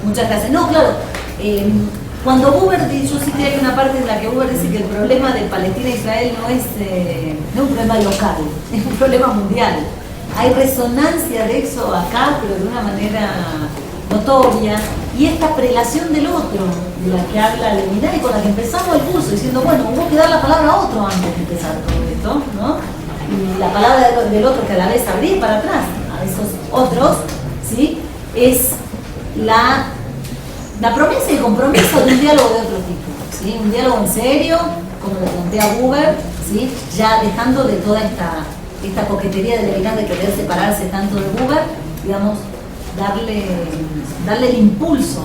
Muchas gracias. No, claro. Cuando Buber dice, yo sí que hay una parte en la que Buber dice que el problema de Palestina e Israel no es un problema local, es un problema mundial. Hay resonancia de eso acá, pero de una manera notoria, y esta prelación del otro, de la que habla Levinas y con la que empezamos el curso, diciendo, bueno, hubo que dar la palabra a otro antes de empezar todo esto, ¿no? Y la palabra del otro que a la vez abrir para atrás, a esos otros, ¿sí? Es la promesa y el compromiso de un diálogo de otro tipo, ¿sí? Un diálogo en serio, como lo plantea Buber, ¿sí? Ya dejando de toda esta coquetería de Levinas de querer separarse tanto de Buber, digamos, darle el impulso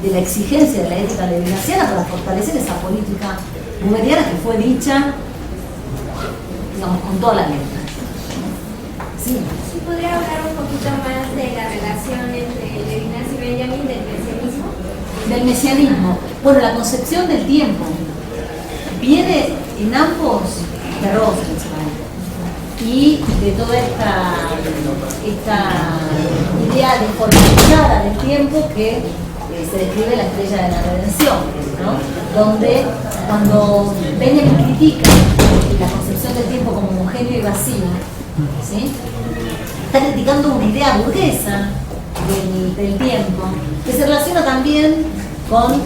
de la exigencia de la ética levinasiana para fortalecer esa política buberiana que fue dicha, digamos, con toda la letra. Sí. ¿Sí podría hablar un poquito más de la relación entre Levinas y Benjamin del mesianismo? Del mesianismo. Bueno, la concepción del tiempo viene en ambos de Rosenzweig y de toda esta idea deformada del tiempo que se describe en La estrella de la redención, ¿no? Donde cuando Benjamin critica la concepción del tiempo como homogéneo y vacío, ¿sí? Está criticando una idea burguesa del tiempo, que se relaciona también con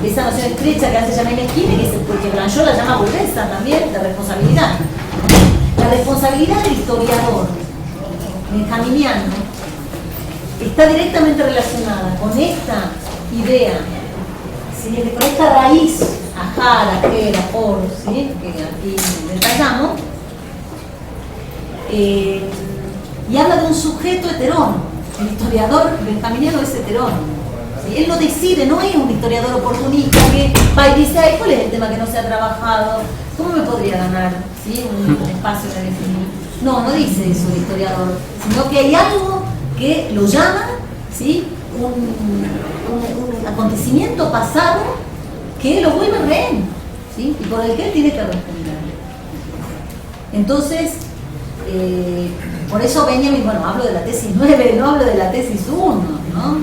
esa noción estrecha que hace Jamel Esquine, que Blanchot la llama burguesa también, de responsabilidad. La responsabilidad del historiador benjaminiano está directamente relacionada con esta idea, ¿sí? Con esta raíz ajara, ajera, por, ¿sí? Que aquí detallamos, y habla de un sujeto heterón. El historiador benjaminiano es heterón, ¿sí? Él no decide, no es un historiador oportunista que va y dice, ay, ¿cuál es el tema que no se ha trabajado? ¿Cómo me podría ganar, ¿sí? un espacio en el FMI? No dice eso el historiador, sino que hay algo que lo llama, ¿sí? un acontecimiento pasado que lo vuelve rehén, ¿sí? Y por el que él tiene que responder. Entonces, por eso Benjamin, bueno, hablo de la tesis 9, no hablo de la tesis 1, ¿no?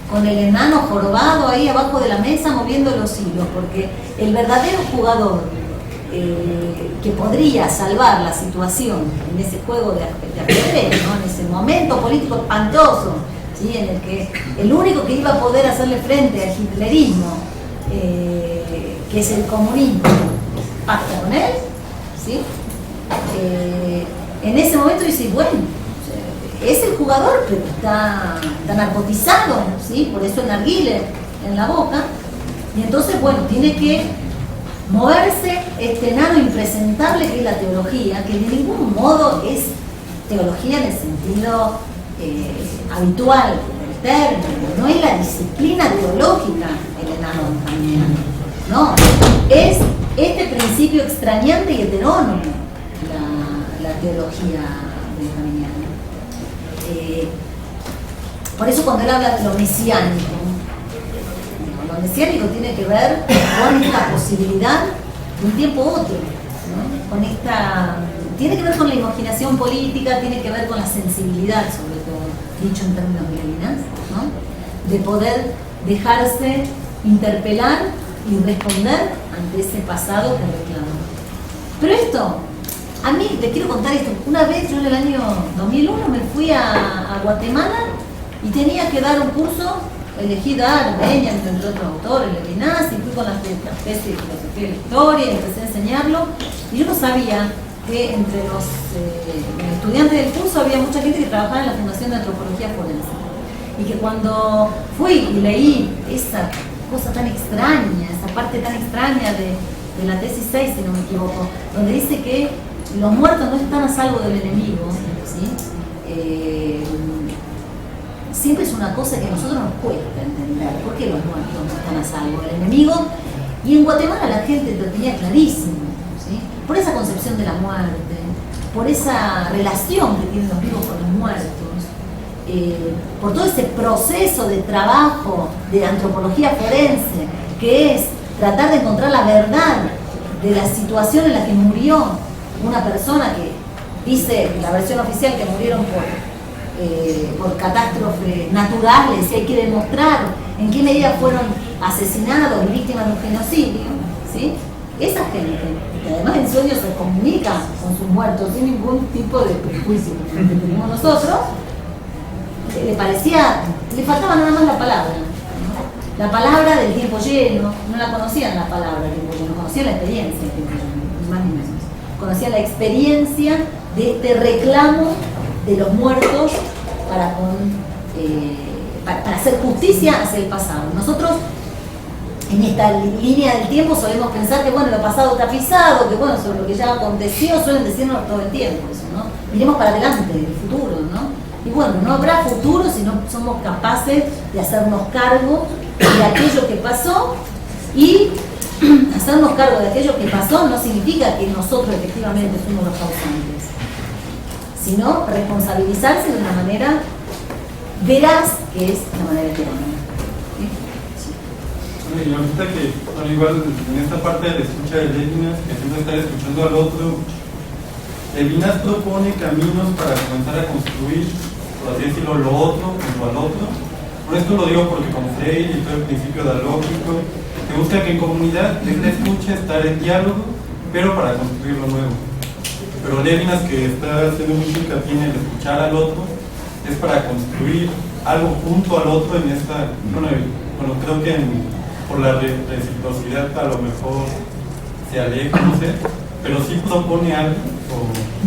Con el enano jorobado ahí abajo de la mesa moviendo los hilos, porque el verdadero jugador que podría salvar la situación en ese juego de ajedrez, ¿no? En ese momento político espantoso, ¿sí? En el que el único que iba a poder hacerle frente al hitlerismo, que es el comunismo, pacta con él, ¿sí? En ese momento dice, bueno, es el jugador, pero está narcotizado, ¿sí? Por eso el narguile en la boca, y entonces, bueno, tiene que moverse este enano impresentable que es la teología, que de ningún modo es teología en el sentido habitual del término, no es la disciplina teológica el enano benjaminiano, no, es este principio extrañante y heterónomo, la teología benjaminiana. Por eso cuando él habla de lo mesiánico, lo mesiánico tiene que ver con esta posibilidad de un tiempo u otro, ¿no? Con tiene que ver con la imaginación política, tiene que ver con la sensibilidad, sobre todo, dicho en términos de Levinas, ¿no? De poder dejarse interpelar y responder ante ese pasado que reclama. Pero esto, a mí les quiero contar esto. Una vez, yo en el año 2001 me fui a Guatemala y tenía que dar un curso, elegí dar Benjamin, entre otros autores, Levinas, y fui con la tesis de filosofía de la historia y empecé a enseñarlo. Y yo no sabía que entre los estudiantes del curso había mucha gente que trabajaba en la Fundación de Antropología Forense. Y que cuando fui y leí esa cosa tan extraña, esa parte tan extraña de la tesis 6, si no me equivoco, donde dice que los muertos no están a salvo del enemigo, ¿sí? Siempre es una cosa que a nosotros nos cuesta entender. ¿Por qué los muertos no están a salvo del enemigo? Y en Guatemala la gente lo tenía clarísimo, ¿sí? Por esa concepción de la muerte, por esa relación que tienen los vivos con los muertos, por todo ese proceso de trabajo de antropología forense, que es tratar de encontrar la verdad de la situación en la que murió una persona que dice la versión oficial que murieron por catástrofes naturales, y hay que demostrar en qué medida fueron asesinados y víctimas de un genocidio, ¿sí? Esa gente, que además en sueños se comunica con sus muertos sin ningún tipo de prejuicio como el que tenemos nosotros, le parecía, le faltaba nada más la palabra, ¿no? La palabra del tiempo lleno, no la conocían la palabra del tiempo lleno, conocían la experiencia del tiempo lleno, ni más ni menos. Conocían la experiencia de este reclamo de los muertos para hacer justicia hacia el pasado. Nosotros, en esta línea del tiempo, solemos pensar que, bueno, lo pasado está pisado, que, bueno, sobre lo que ya aconteció, suelen decirnos todo el tiempo eso, ¿no? Miremos para adelante, el futuro, ¿no? Y bueno, no habrá futuro si no somos capaces de hacernos cargo de aquello que pasó, y hacernos cargo de aquello que pasó no significa que nosotros efectivamente somos los causantes, sino responsabilizarse de una manera veraz, que es la manera económica. Y me gusta que, bueno, igual en esta parte de la escucha de Levinas, que siempre estar escuchando al otro, Levinas propone caminos para comenzar a construir, por así decirlo, lo otro junto al otro. Por esto lo digo porque con Freire y todo el principio dialógico, me gusta que en comunidad la escucha, estar en diálogo, pero para construir lo nuevo. Pero Levinas, que está haciendo mucho hincapié en el escuchar al otro, es para construir algo junto al otro en esta, bueno, creo que por la reciprocidad a lo mejor se aleja, no sé, pero sí propone algo.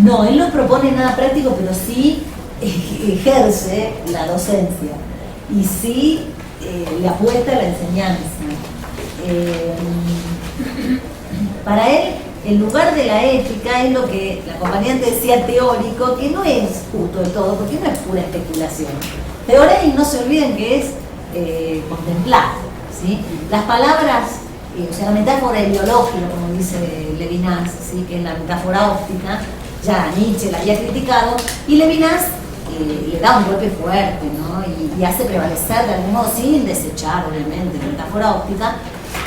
No, él no propone nada práctico, pero sí ejerce la docencia y sí le apuesta a la enseñanza. Para él, el lugar de la ética es lo que la acompañante decía teórico, que no es justo de todo, porque no es pura especulación. Teoría, y no se olviden que es contemplar, ¿sí? Las palabras, o sea, la metáfora ideológica, como dice Levinas, ¿sí? Que es la metáfora óptica, ya Nietzsche la había criticado, y Levinas le da un golpe fuerte, ¿no? Y hace prevalecer de algún modo, sin desechar obviamente la metáfora óptica,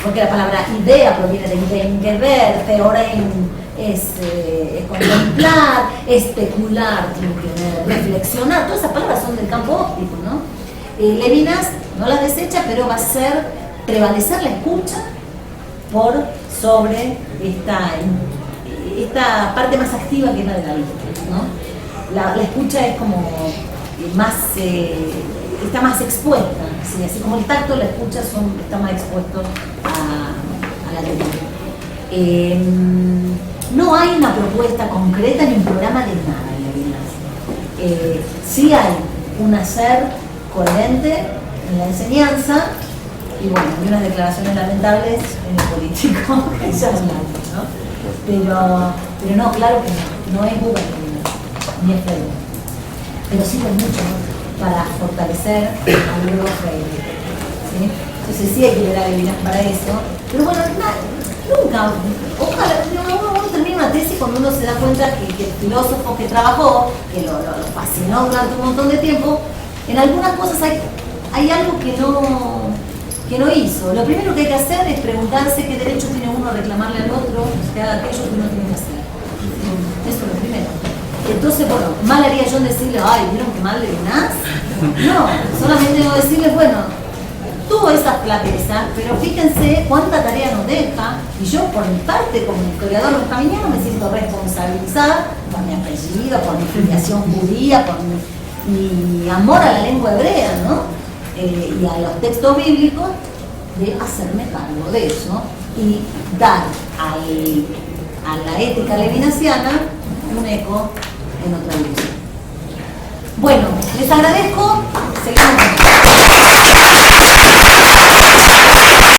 porque la palabra idea proviene de denker, theorein es contemplar, especular, tiene que ver, reflexionar, todas esas palabras son del campo óptico, ¿no? Levinas no las desecha, pero va a hacer prevalecer la escucha por sobre esta parte más activa que es la de la vista, ¿no? La escucha es como más, está más expuesta, ¿sí? Así como el tacto, la escucha está más expuesto a la lectura. No hay una propuesta concreta ni un programa de nada en Levinas. Sí hay un hacer coherente en la enseñanza y bueno, hay unas declaraciones lamentables en el político que ya hablamos, ¿no? Pero no, claro que no es Google ni es Facebook, pero sirve mucho, ¿no? Para fortalecer a Luego Freire, ¿sí? Entonces sí hay que leer a Levinas para eso, pero bueno, nunca, ojalá, uno termina una tesis cuando uno se da cuenta que el filósofo que trabajó, que lo fascinó durante un montón de tiempo, en algunas cosas hay algo que no hizo. Lo primero que hay que hacer es preguntarse qué derecho tiene uno a reclamarle al otro que haga aquello que uno tiene que hacer. Eso es lo primero. Entonces, bueno, mal haría yo en decirle, ay, ¿vieron qué mal Levinas? No, solamente debo decirles, bueno, tuvo esas flaquezas, pero fíjense cuánta tarea nos deja, y yo por mi parte, como historiador benjaminiano, me siento responsabilizada por mi apellido, por mi filiación judía, por mi amor a la lengua hebrea, ¿no? Y a los textos bíblicos, de hacerme cargo de eso y dar a la ética levinasiana un eco en otra dirección. Bueno, les agradezco, seguimos.